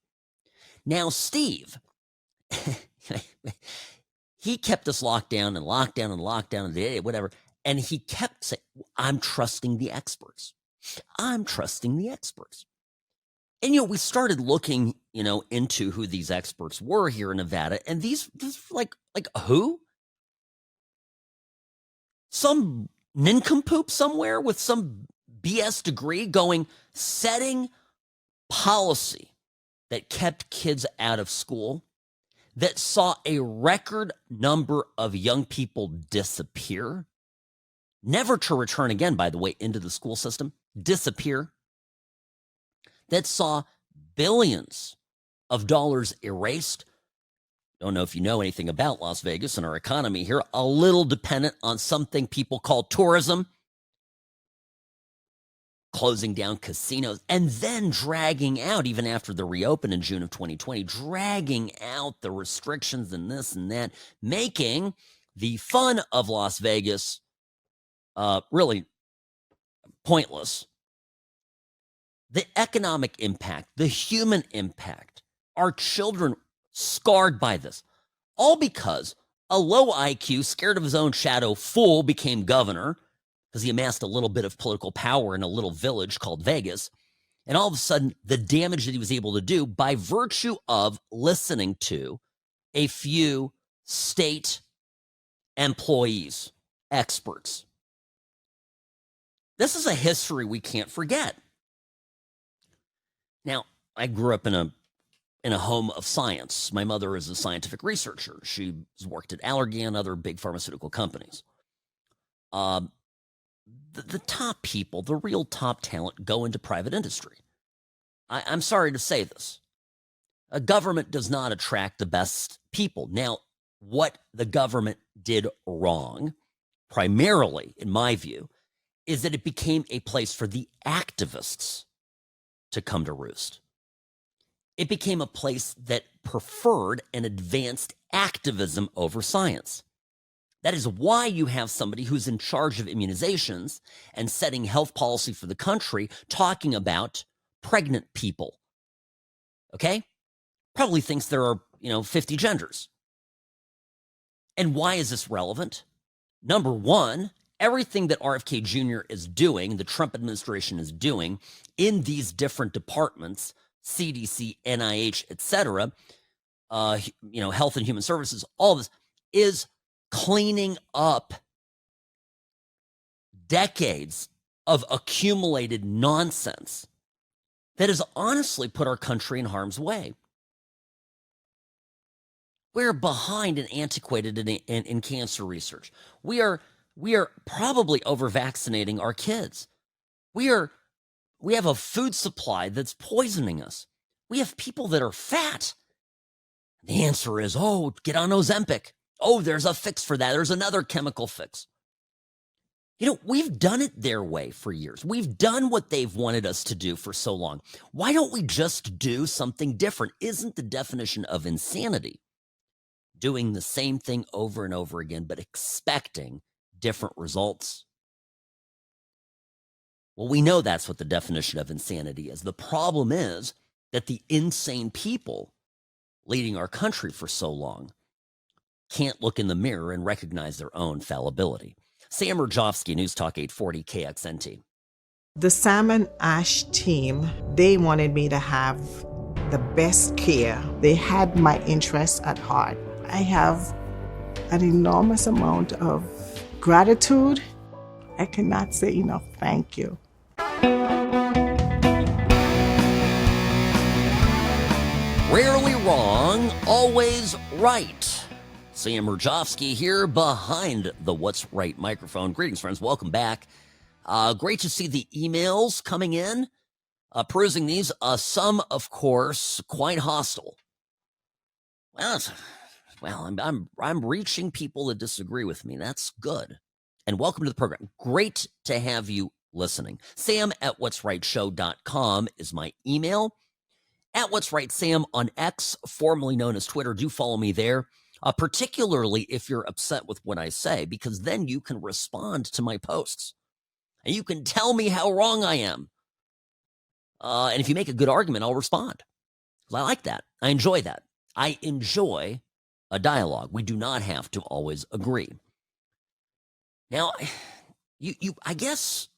Now, Steve, he kept us locked down and whatever. And he kept saying, I'm trusting the experts. I'm trusting the experts. And, we started looking, into who these experts were here in Nevada. And these like who? Some nincompoop somewhere with some BS degree setting policy that kept kids out of school, that saw a record number of young people disappear, never to return again, by the way, into the school system, disappear, that saw billions of dollars erased. Don't know if you know anything about Las Vegas and our economy here, a little dependent on something people call tourism. closing down casinos, and then dragging out, even after the reopen in June of 2020, dragging out the restrictions and this and that, making the fun of Las Vegas really pointless. The economic impact, the human impact, our children scarred by this, all because a low IQ, scared of his own shadow fool became governor because he amassed a little bit of political power in a little village called Vegas. And all of a sudden, the damage that he was able to do by virtue of listening to a few state employees, experts. This is a history we can't forget. Now, I grew up in a home of science. My mother is a scientific researcher. She's worked at Allergan and other big pharmaceutical companies. The top people, the real top talent, go into private industry. I'm sorry to say this. A government does not attract the best people. Now, what the government did wrong, primarily, in my view, is that it became a place for the activists to come to roost. It became a place that preferred and advanced activism over science. That is why you have somebody who's in charge of immunizations and setting health policy for the country talking about pregnant people. Okay? Probably thinks there are, 50 genders. And why is this relevant? Number one, everything that RFK Jr. is doing, the Trump administration is doing in these different departments, CDC, NIH, etc., Health and Human Services, all this is cleaning up decades of accumulated nonsense that has honestly put our country in harm's way. We're behind and antiquated in cancer research. We are probably over-vaccinating our kids. We have a food supply that's poisoning us. We have people that are fat. The answer is, get on Ozempic. There's a fix for that. There's another chemical fix. We've done it their way for years. We've done what they've wanted us to do for so long. Why don't we just do something different? Isn't the definition of insanity doing the same thing over and over again, but expecting different results? Well, we know that's what the definition of insanity is. The problem is that the insane people leading our country for so long can't look in the mirror and recognize their own fallibility. Sam Mirejovsky, News Talk 840 KXNT. The Salmon Ash team, they wanted me to have the best care. They had my interests at heart. I have an enormous amount of gratitude. I cannot say enough thank you. Rarely wrong, always right. Sam Mirejovsky here behind the What's Right microphone. Greetings, friends. Welcome back. Great to see the emails coming in. Perusing these, some, of course, quite hostile. Well, I'm reaching people that disagree with me. That's good. And welcome to the program. Great to have you listening. Sam@what'srightshow.com is my email. At What's Right Sam on X, formerly known as Twitter. Do follow me there, particularly if you're upset with what I say, because then you can respond to my posts. And you can tell me how wrong I am. And if you make a good argument, I'll respond. I like that. I enjoy that. I enjoy a dialogue. We do not have to always agree. Now, I guess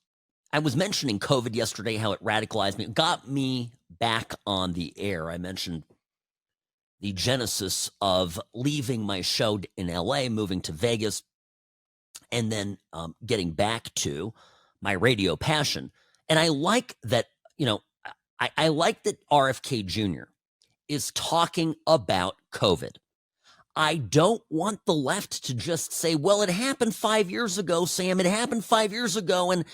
I was mentioning COVID yesterday, how it radicalized me. It got me back on the air. I mentioned the genesis of leaving my show in LA, moving to Vegas, and then getting back to my radio passion. And I like that, I like that RFK Jr. is talking about COVID. I don't want the left to just say, well, it happened 5 years ago, Sam. It happened 5 years ago, and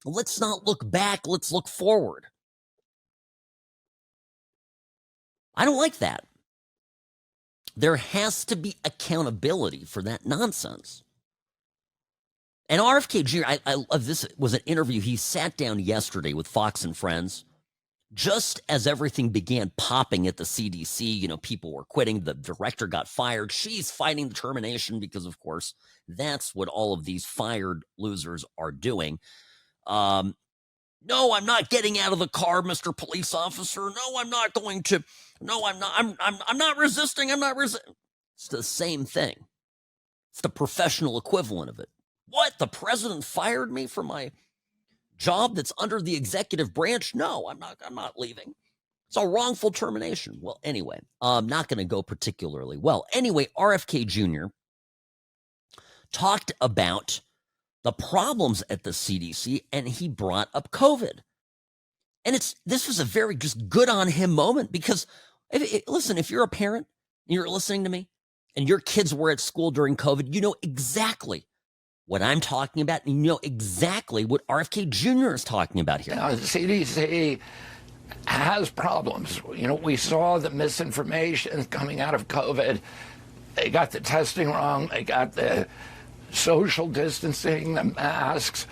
let's not look back. Let's look forward. I don't like that. There has to be accountability for that nonsense. And RFK Jr., I love this, was an interview. He sat down yesterday with Fox and Friends. Just as everything began popping at the CDC, people were quitting. The director got fired. She's fighting the termination because, of course, that's what all of these fired losers are doing. No, I'm not getting out of the car, Mr. Police Officer. No, I'm not going to. No, I'm not. I'm not resisting. I'm not resisting. It's the same thing. It's the professional equivalent of it. What? The president fired me for my job that's under the executive branch? No, I'm not leaving. It's a wrongful termination. Well, anyway, I'm not going to go particularly well. Anyway, RFK Jr. talked about the problems at the CDC, and he brought up COVID. And this was a very just good on him moment because, listen, if you're a parent and you're listening to me and your kids were at school during COVID, you know exactly what I'm talking about, and you know exactly what RFK Jr. is talking about here. The CDC has problems. We saw the misinformation coming out of COVID. They got the testing wrong. They got the social distancing, the masks,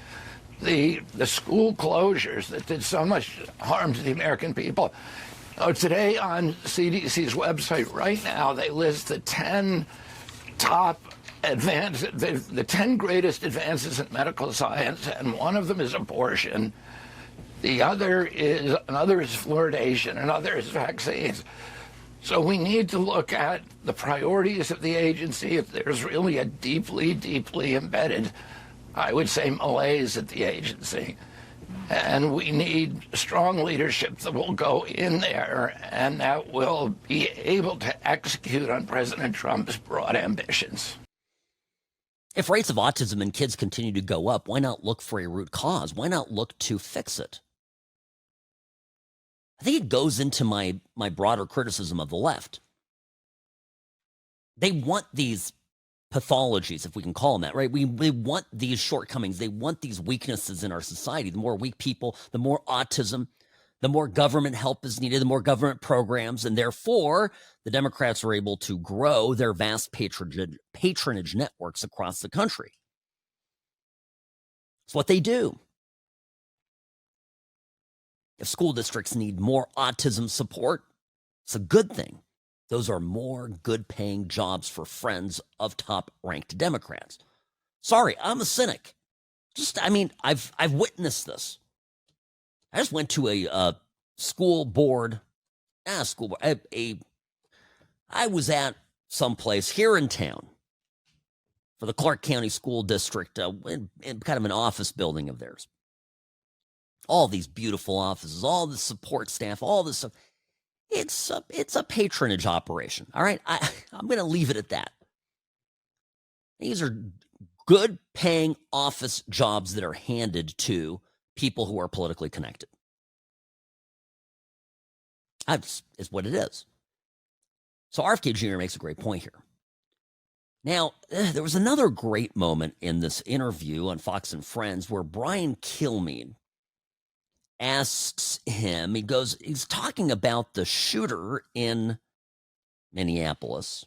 the school closures that did so much harm to the American people. Today on CDC's website right now, they list the 10 top the 10 greatest advances in medical science, and one of them is abortion. Another is fluoridation, another is vaccines. So we need to look at the priorities of the agency. If there's really a deeply, deeply embedded, I would say, malaise at the agency. And we need strong leadership that will go in there and that will be able to execute on President Trump's broad ambitions. If rates of autism in kids continue to go up, why not look for a root cause? Why not look to fix it? I think it goes into my broader criticism of the left. They want these pathologies, if we can call them that, right? They want these shortcomings. They want these weaknesses in our society. The more weak people, the more autism, the more government help is needed, the more government programs, and therefore the Democrats are able to grow their vast patronage networks across the country. It's what they do. If school districts need more autism support, it's a good thing. Those are more good-paying jobs for friends of top-ranked Democrats. Sorry, I'm a cynic. I've witnessed this. I just went to a school board. I was at someplace here in town for the Clark County School District, in kind of an office building of theirs. All these beautiful offices, all the support staff, all this stuff. It's a patronage operation. All right, I'm going to leave it at that. These are good-paying office jobs that are handed to people who are politically connected. That's what it is. So RFK Jr. makes a great point here. Now, there was another great moment in this interview on Fox and Friends where Brian Kilmeade asks him, he's talking about the shooter in Minneapolis.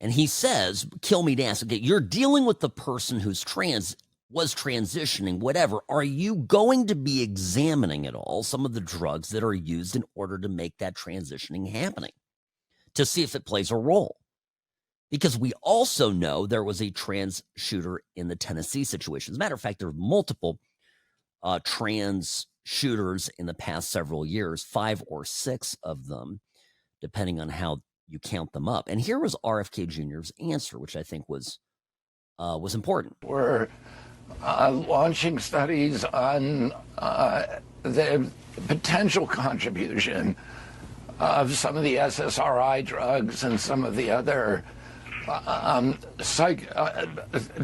And he says, Kilmeade asks, okay, you're dealing with the person who's was transitioning, whatever. Are you going to be examining at all some of the drugs that are used in order to make that transitioning happening to see if it plays a role? Because we also know there was a trans shooter in the Tennessee situation. As a matter of fact, there are multiple trans shooters in the past several years, 5 or 6 of them, depending on how you count them up. And here was RFK Jr.'s answer, which I think was important. We're launching studies on the potential contribution of some of the SSRI drugs and some of the other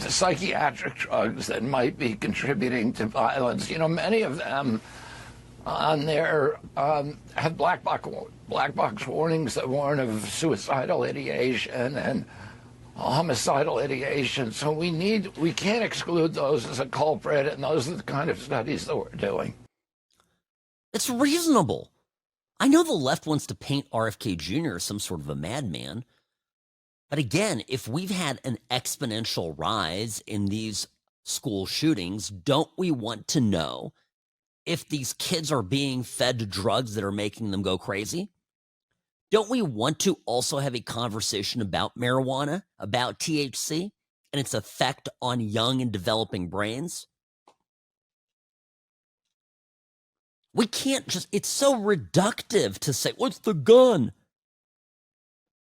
psychiatric drugs that might be contributing to violence. Many of them on there have black box warnings that warn of suicidal ideation and homicidal ideation. So we can't exclude those as a culprit, and those are the kind of studies that we're doing. It's reasonable. I know the left wants to paint RFK Jr. as some sort of a madman. But again, if we've had an exponential rise in these school shootings, don't we want to know if these kids are being fed drugs that are making them go crazy? Don't we want to also have a conversation about marijuana, about THC, and its effect on young and developing brains? We can't just, it's so reductive to say, what's the gun?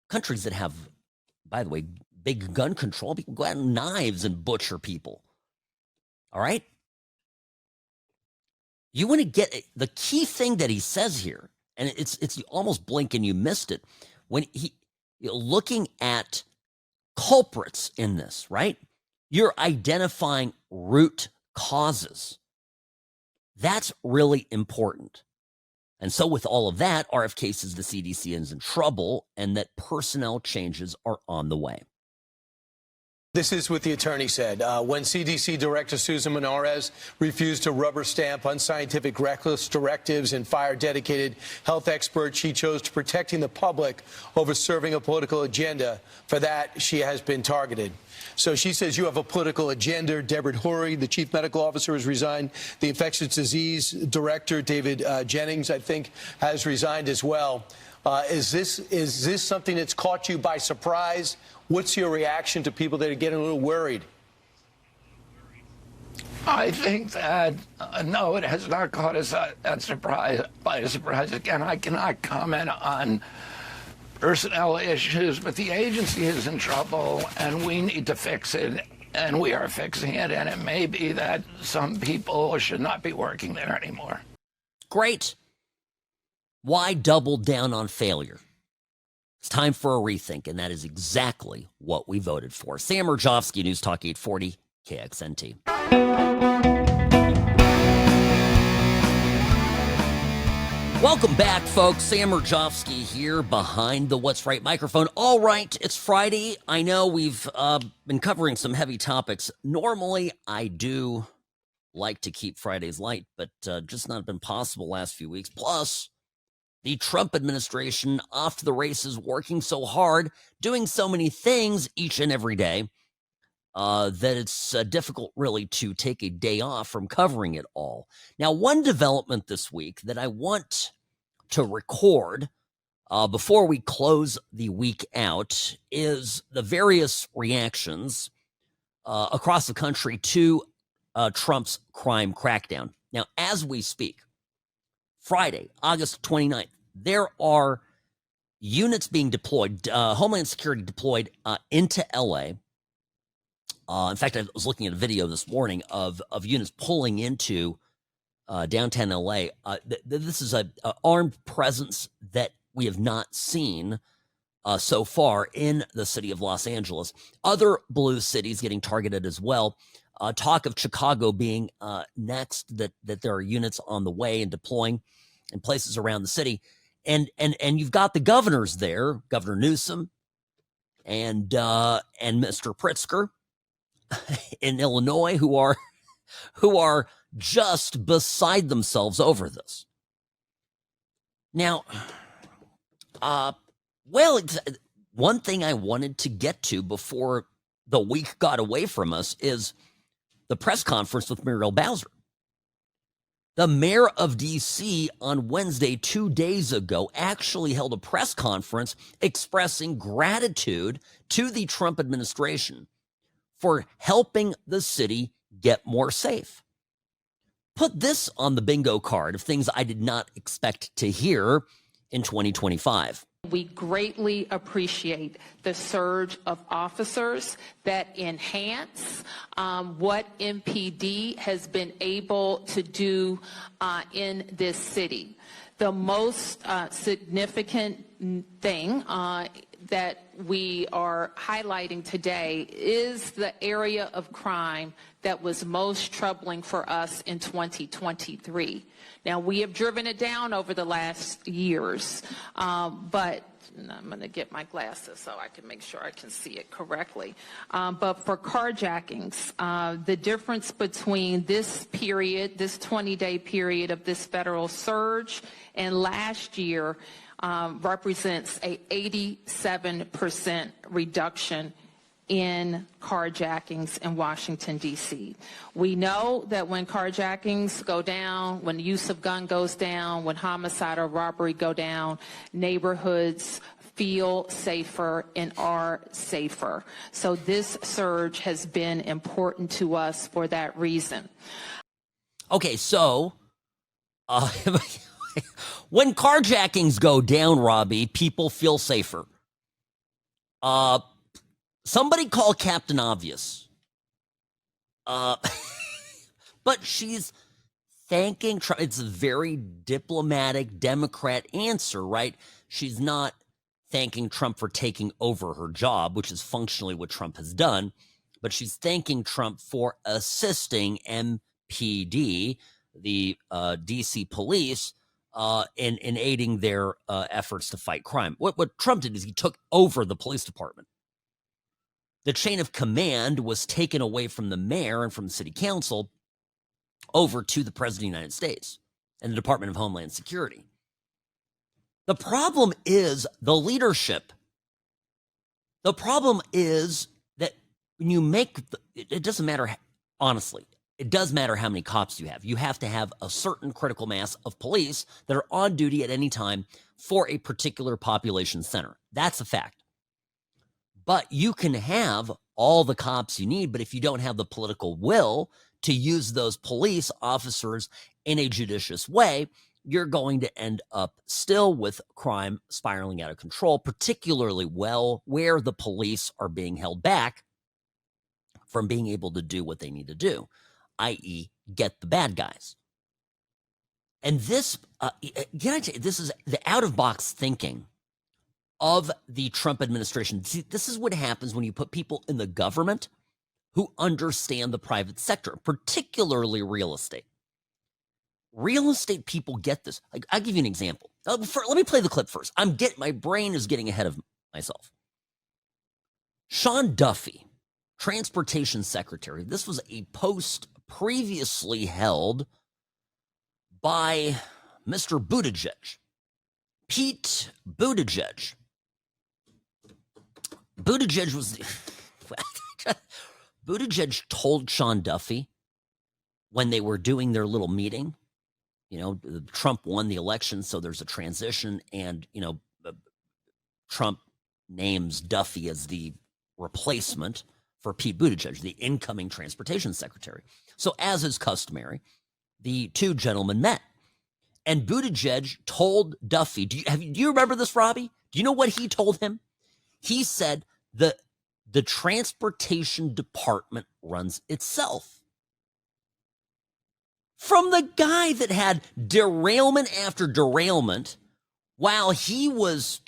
Countries that have, by the way, big gun control, people go out with knives and butcher people. All right? You want to get the key thing that he says here, and it's you almost blink and you missed it. When you're looking at culprits in this, right? You're identifying root causes. That's really important. And so with all of that, RFK says the CDC is in trouble and that personnel changes are on the way. This is what the attorney said. When CDC Director Susan Menarez refused to rubber stamp unscientific, reckless directives and fire dedicated health experts, she chose to protecting the public over serving a political agenda. For that, she has been targeted. So she says you have a political agenda. Deborah Horry, the chief medical officer, has resigned. The infectious disease director, David Jennings, I think, has resigned as well. Is this something that's caught you by surprise? What's your reaction to people that are getting a little worried? I think that, no, it has not caught us by surprise. Again, I cannot comment on personnel issues, but the agency is in trouble, and we need to fix it, and we are fixing it, and it may be that some people should not be working there anymore. Great. Why double down on failure? It's time for a rethink, and that is exactly what we voted for. Sam Mirejovsky, News Talk 840, KXNT. Welcome back, folks. Sam Mirejovsky here behind the What's Right microphone. All right, it's Friday. I know we've been covering some heavy topics. Normally, I do like to keep Fridays light, but just not been possible last few weeks. Plus, the Trump administration off to the races, working so hard, doing so many things each and every day, that it's difficult really to take a day off from covering it all. Now, one development this week that I want to record before we close the week out is the various reactions across the country to Trump's crime crackdown. Now, as we speak, Friday, August 29th, there are units being deployed, Homeland Security deployed into L.A. In fact, I was looking at a video this morning of units pulling into downtown L.A. This is an armed presence that we have not seen so far in the city of Los Angeles. Other blue cities getting targeted as well. Talk of Chicago being next, that there are units on the way and deploying in places around the city. And you've got the governors there, Governor Newsom and Mr. Pritzker in Illinois, who are just beside themselves over this. Now, one thing I wanted to get to before the week got away from us is the press conference with Muriel Bowser. The mayor of D.C. on Wednesday, 2 days ago, actually held a press conference expressing gratitude to the Trump administration for helping the city get more safe. Put this on the bingo card of things I did not expect to hear in 2025. We greatly appreciate the surge of officers that enhance what MPD has been able to do in this city. The most significant thing that we are highlighting today is the area of crime that was most troubling for us in 2023. Now, we have driven it down over the last years, but I'm going to get my glasses so I can make sure I can see it correctly. But for carjackings, the difference between this period, this 20-day period of this federal surge and last year represents a 87% reduction in carjackings in Washington, D.C. We know that when carjackings go down, when the use of gun goes down, when homicide or robbery go down, neighborhoods feel safer and are safer. So this surge has been important to us for that reason. Okay, so when carjackings go down, Robbie, people feel safer. Somebody call Captain Obvious. But she's thanking Trump. It's a very diplomatic Democrat answer, right? She's not thanking Trump for taking over her job, which is functionally what Trump has done, but she's thanking Trump for assisting MPD, the DC police, in aiding their efforts to fight crime. What Trump did is he took over the police department. The chain of command was taken away from the mayor and from the city council over to the president of the United States and the Department of Homeland Security. The problem is the leadership. The problem is that when you make, it doesn't matter, honestly, it does matter how many cops you have. You have to have a certain critical mass of police that are on duty at any time for a particular population center. That's a fact. But you can have all the cops you need, but if you don't have the political will to use those police officers in a judicious way, you're going to end up still with crime spiraling out of control, particularly where the police are being held back from being able to do what they need to do, i.e. get the bad guys. And this, can I tell you, this is the out-of-box thinking of the Trump administration. See, this is what happens when you put people in the government who understand the private sector, particularly real estate. Real estate people get this. I'll give you an example. Let me play the clip first. My brain is getting ahead of myself. Sean Duffy, Transportation Secretary. This was a post previously held by Mr. Buttigieg. Pete Buttigieg. Buttigieg told Sean Duffy when they were doing their little meeting, Trump won the election, so there's a transition, and, Trump names Duffy as the replacement for Pete Buttigieg, the incoming transportation secretary. So as is customary, the two gentlemen met. And Buttigieg told Duffy, do you remember this, Robbie? Do you know what he told him? He said the transportation department runs itself. From the guy that had derailment after derailment while he was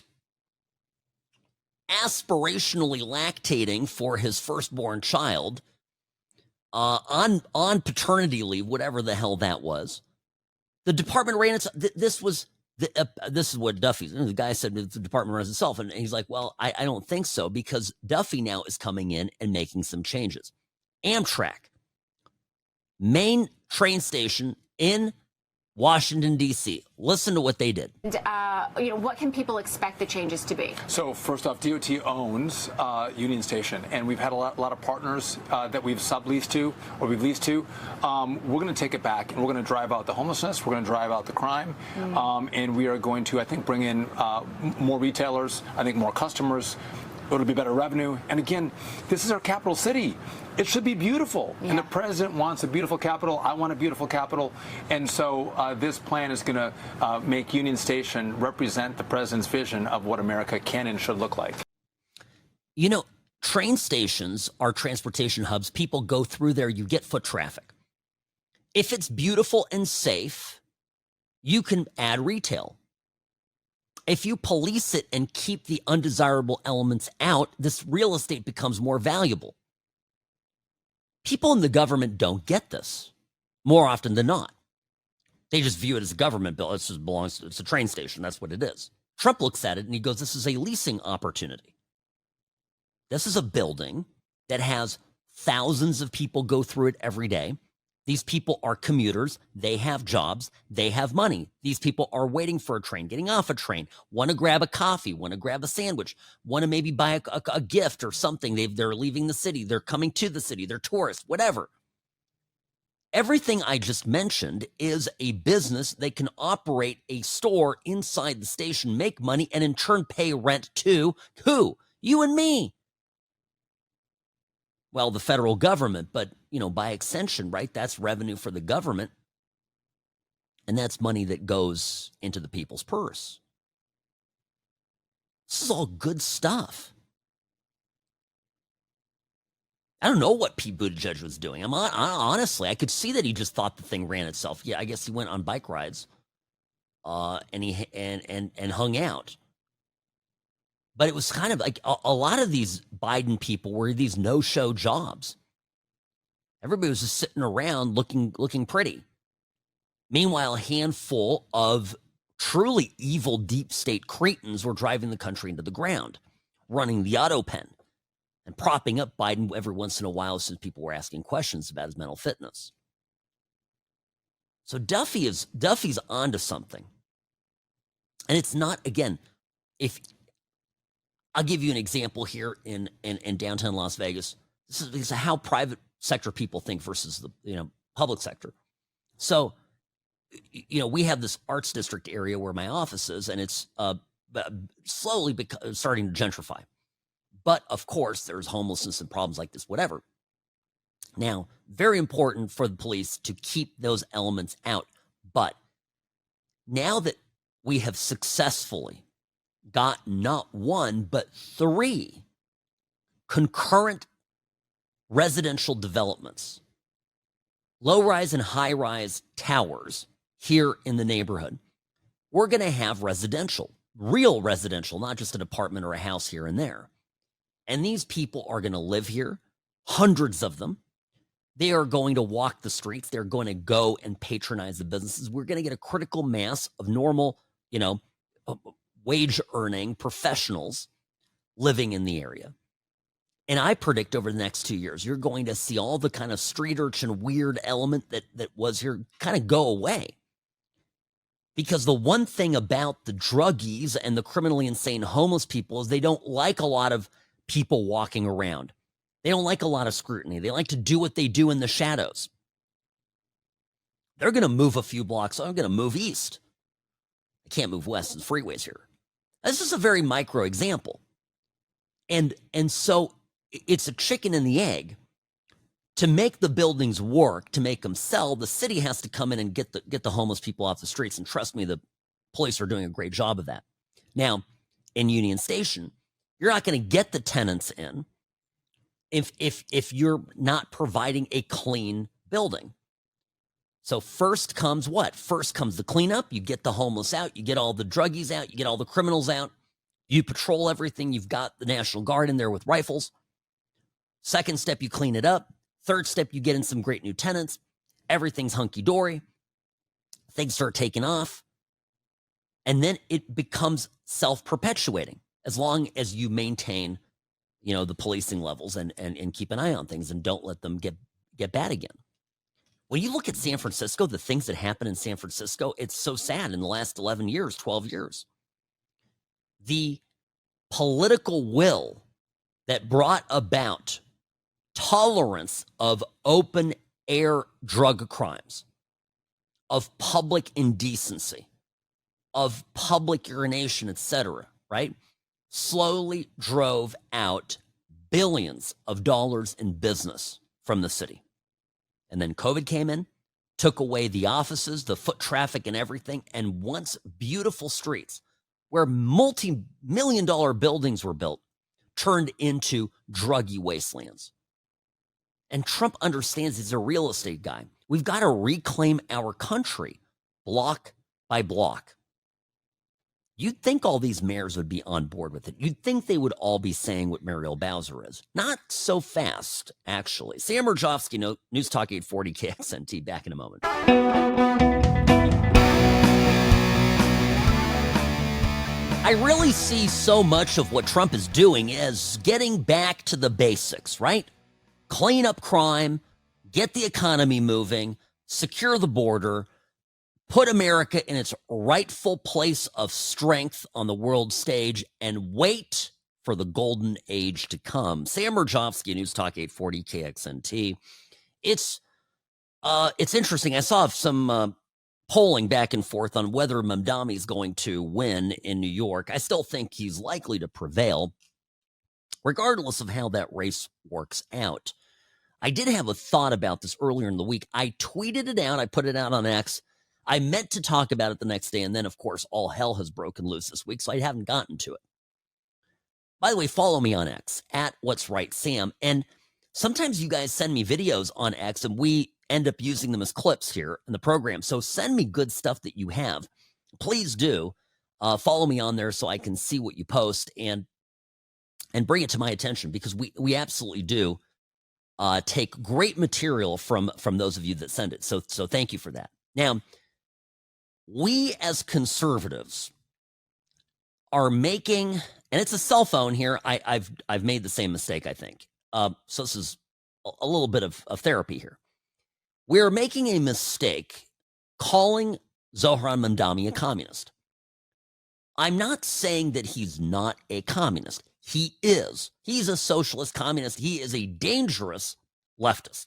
aspirationally lactating for his firstborn child on paternity leave, whatever the hell that was. The department ran itself. This is what Duffy's. The guy said the department runs itself, and he's like, "Well, I don't think so," because Duffy now is coming in and making some changes. Amtrak, main train station in Washington, D.C. Listen to what they did. And, what can people expect the changes to be? So first off, DOT owns Union Station, and we've had a lot of partners that we've subleased to or we've leased to. We're going to take it back, and we're going to drive out the homelessness. We're going to drive out the crime, and we are going to, I think, bring in more retailers. I think more customers. It'll be better revenue. And again, this is our capital city. It should be beautiful. Yeah. And the president wants a beautiful capital. I want a beautiful capital. And so this plan is going to make Union Station represent the president's vision of what America can and should look like. Train stations are transportation hubs. People go through there. You get foot traffic. If it's beautiful and safe, you can add retail. If you police it and keep the undesirable elements out, this real estate becomes more valuable. People in the government don't get this more often than not. They just view it as a government bill. It's a train station. That's what it is. Trump looks at it and he goes, this is a leasing opportunity. This is a building that has thousands of people go through it every day. These people are commuters. They have jobs. They have money. These people are waiting for a train, getting off a train, want to grab a coffee, want to grab a sandwich, want to maybe buy a gift or something. They're leaving the city. They're coming to the city. They're tourists, whatever. Everything I just mentioned is a business. They can operate a store inside the station, make money, and in turn pay rent to who? You and me. Well, the federal government, but, by extension, right? That's revenue for the government. And that's money that goes into the people's purse. This is all good stuff. I don't know what Pete Buttigieg was doing. Honestly, I could see that he just thought the thing ran itself. Yeah, I guess he went on bike rides, and he hung out. But it was kind of like a lot of these Biden people were these no-show jobs. Everybody was just sitting around looking pretty. Meanwhile, a handful of truly evil deep state cretins were driving the country into the ground, running the auto pen, and propping up Biden every once in a while since people were asking questions about his mental fitness. So Duffy's onto something. And it's not, again, if I'll give you an example here in downtown Las Vegas. This is how private sector people think versus the public sector. So, we have this arts district area where my office is, and it's slowly starting to gentrify. But of course, there's homelessness and problems like this, whatever. Now, very important for the police to keep those elements out. But now that we have successfully got not one, but 3 concurrent residential developments, low-rise and high-rise towers here in the neighborhood, we're going to have residential, real residential, not just an apartment or a house here and there. And these people are going to live here, hundreds of them. They are going to walk the streets. They're going to go and patronize the businesses. We're going to get a critical mass of normal, wage-earning professionals living in the area. And I predict over the next 2 years, you're going to see all the kind of street urchin weird element that was here kind of go away. Because the one thing about the druggies and the criminally insane homeless people is they don't like a lot of people walking around. They don't like a lot of scrutiny. They like to do what they do in the shadows. They're going to move a few blocks. I'm going to move east. I can't move west. The freeways here. This is a very micro example. And so it's a chicken and the egg. To make the buildings work, to make them sell, the city has to come in and get the homeless people off the streets. And trust me, the police are doing a great job of that. Now, in Union Station, you're not going to get the tenants in if you're not providing a clean building. So first comes what? First comes the cleanup. You get the homeless out. You get all the druggies out. You get all the criminals out. You patrol everything. You've got the National Guard in there with rifles. Second step, you clean it up. Third step, you get in some great new tenants. Everything's hunky-dory. Things start taking off. And then it becomes self-perpetuating as long as you maintain, the policing levels and keep an eye on things and don't let them get bad again. When you look at San Francisco, the things that happen in San Francisco, it's so sad in the last 11 years, 12 years. The political will that brought about tolerance of open air drug crimes, of public indecency, of public urination, etc., right, slowly drove out billions of dollars in business from the city. And then COVID came in, took away the offices, the foot traffic and everything, and once beautiful streets where multi-million-dollar buildings were built turned into druggy wastelands. And Trump understands he's a real estate guy. We've got to reclaim our country block by block. You'd think all these mayors would be on board with it. You'd think they would all be saying what Muriel Bowser is. Not so fast, actually. Sam Mirejovsky, News Talk 840 KXNT. Back in a moment. I really see so much of what Trump is doing as getting back to the basics, right? Clean up crime, get the economy moving, secure the border, put America in its rightful place of strength on the world stage, and wait for the golden age to come. Sam Mirejovsky, News Talk 840 KXNT. It's interesting. I saw some polling back and forth on whether Mamdani is going to win in New York. I still think he's likely to prevail, regardless of how that race works out. I did have a thought about this earlier in the week. I tweeted it out. I put it out on X. I meant to talk about it the next day, and then, of course, all hell has broken loose this week, so I haven't gotten to it. By the way, follow me on X, at What's Right Sam. And sometimes you guys send me videos on X, and we end up using them as clips here in the program. So send me good stuff that you have. Please do. Follow me on there so I can see what you post and bring it to my attention, because we absolutely do take great material from those of you that send it. So thank you for that. Now, we as conservatives are making, and it's a cell phone here. I've made the same mistake, I think. So this is a little bit of therapy here. We're making a mistake calling Zohran Mamdani a communist. I'm not saying that he's not a communist. He is. He's a socialist communist. He is a dangerous leftist.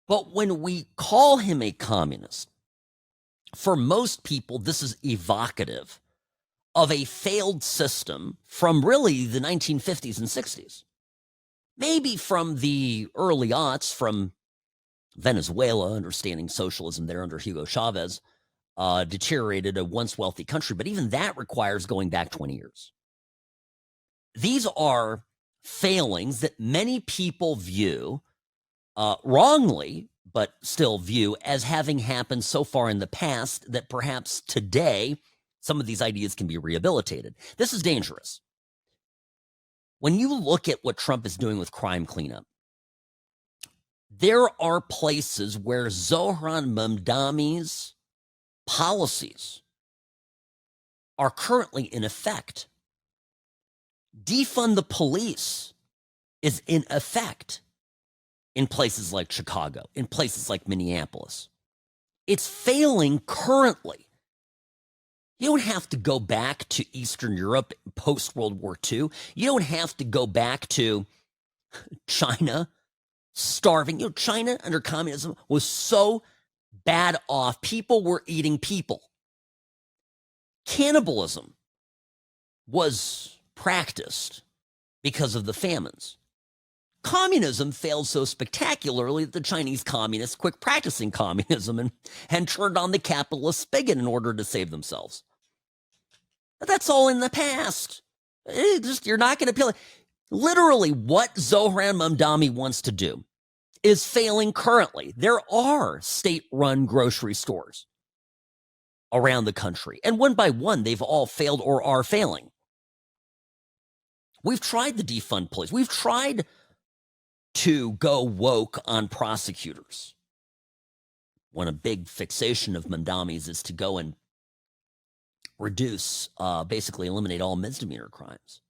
But when we call him a communist, for most people, this is evocative of a failed system from really the 1950s and 60s. Maybe from the early aughts, from Venezuela, understanding socialism there under Hugo Chavez, deteriorated a once wealthy country. But even that requires going back 20 years. These are failings that many people view wrongly, but still view as having happened so far in the past that perhaps today some of these ideas can be rehabilitated. This is dangerous. When you look at what Trump is doing with crime cleanup, there are places where Zohran Mamdani's policies are currently in effect. Defund the police is in effect in places like Chicago, in places like Minneapolis. It's failing currently. You don't have to go back to Eastern Europe post-World War II. You don't have to go back to China starving. You know, China under communism was so bad off. People were eating people. Cannibalism was practiced because of the famines. Communism failed so spectacularly that the Chinese communists quit practicing communism and turned on the capitalist spigot in order to save themselves. But that's all in the past. You're not going to appeal. Literally, what Zohran Mamdani wants to do is failing currently. There are state-run grocery stores around the country, and one by one, they've all failed or are failing. We've tried the defund police. We've tried to go woke on prosecutors. One a big fixation of Mamdani's is to go and reduce, basically eliminate all misdemeanor crimes.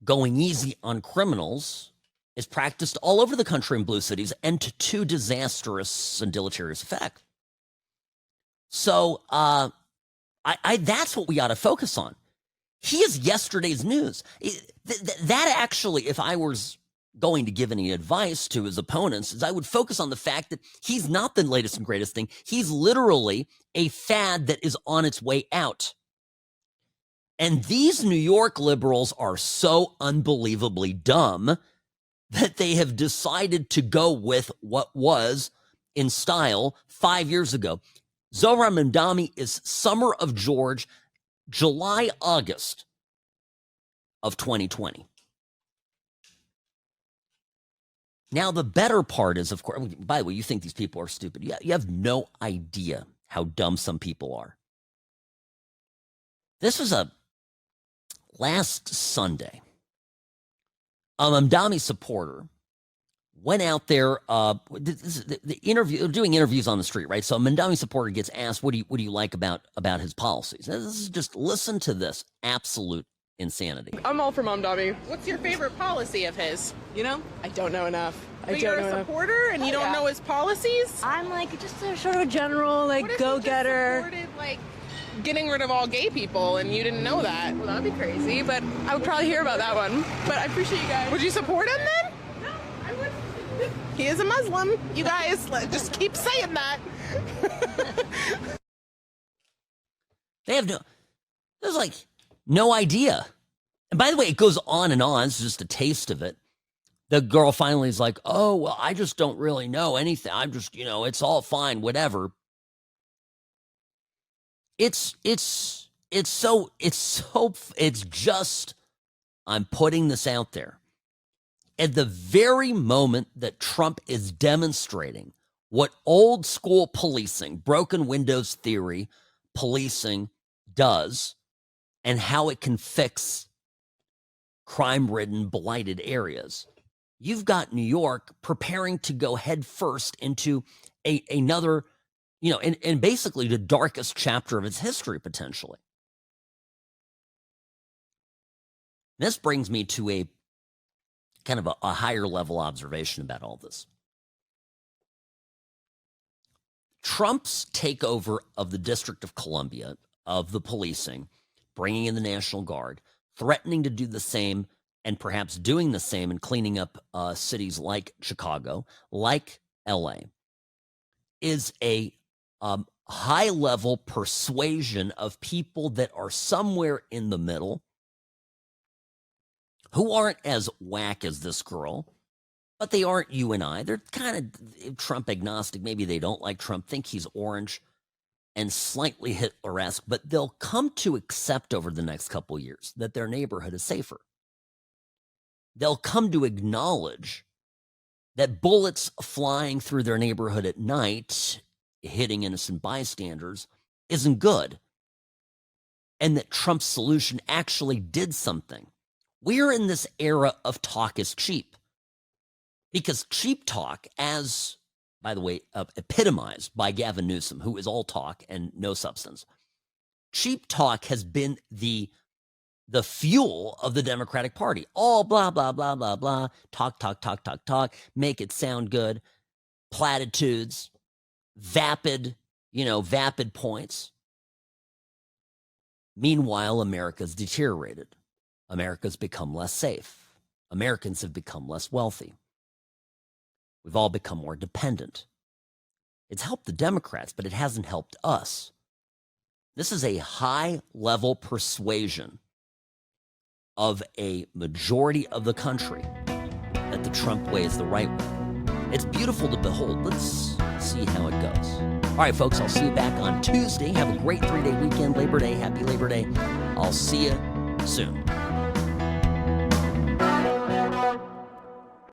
Going easy on criminals is practiced all over the country in blue cities and to disastrous and deleterious effect. So that's what we ought to focus on. He is yesterday's news. That actually, if I was going to give any advice to his opponents, is I would focus on the fact that he's not the latest and greatest thing. He's literally a fad that is on its way out. And these New York liberals are so unbelievably dumb that they have decided to go with what was in style 5 years ago. Zohran Mamdani is Summer of George, July, August of 2020. Now, the better part is, of course, by the way, you think these people are stupid. You have no idea how dumb some people are. This was last Sunday. A Mamdani supporter went out there, doing interviews on the street, right? So a Mamdani supporter gets asked, what do you like about his policies? Now, this is just, listen to this absolute insanity. I'm all for Mamdani. What's your favorite policy of his? You know? I don't know enough. But you're a supporter and you don't know his policies? I'm like just a sort of a general, like, go-getter. Supported, like, getting rid of all gay people and you didn't know that. Well, that'd be crazy, but I would probably hear about that one. But I appreciate you guys. Would you support him then? No, I wouldn't. He is a Muslim. You guys just keep saying that. There's like no idea. And by the way, it goes on and on. It's just a taste of it. The girl finally is like, oh, well, I just don't really know anything. I'm just, it's all fine, whatever. It's just, I'm putting this out there. At the very moment that Trump is demonstrating what old school policing, broken windows theory policing does, and how it can fix crime-ridden, blighted areas, you've got New York preparing to go headfirst into another, and basically the darkest chapter of its history, potentially. This brings me to a kind of a higher level observation about all this. Trump's takeover of the District of Columbia, of the policing, bringing in the National Guard, threatening to do the same, and perhaps doing the same and cleaning up cities like Chicago, like LA, is a high-level persuasion of people that are somewhere in the middle, who aren't as whack as this girl, but they aren't you and I. They're kind of Trump agnostic. Maybe they don't like Trump, think he's orange and slightly Hitler-esque, but they'll come to accept over the next couple years that their neighborhood is safer. They'll come to acknowledge that bullets flying through their neighborhood at night, hitting innocent bystanders, isn't good, and that Trump's solution actually did something. We're in this era of talk is cheap. Because cheap talk, as, by the way, epitomized by Gavin Newsom, who is all talk and no substance, cheap talk has been the fuel of the Democratic Party. All blah, blah, blah, blah, blah, talk, talk, talk, talk, talk, make it sound good, platitudes, vapid points. Meanwhile, America's deteriorated. America's become less safe. Americans have become less wealthy. We've all become more dependent. It's helped the Democrats, but it hasn't helped us. This is a high-level persuasion of a majority of the country that the Trump way is the right way. It's beautiful to behold. Let's see how it goes. All right, folks, I'll see you back on Tuesday. Have a great 3-day weekend. Labor Day. Happy Labor Day. I'll see you soon.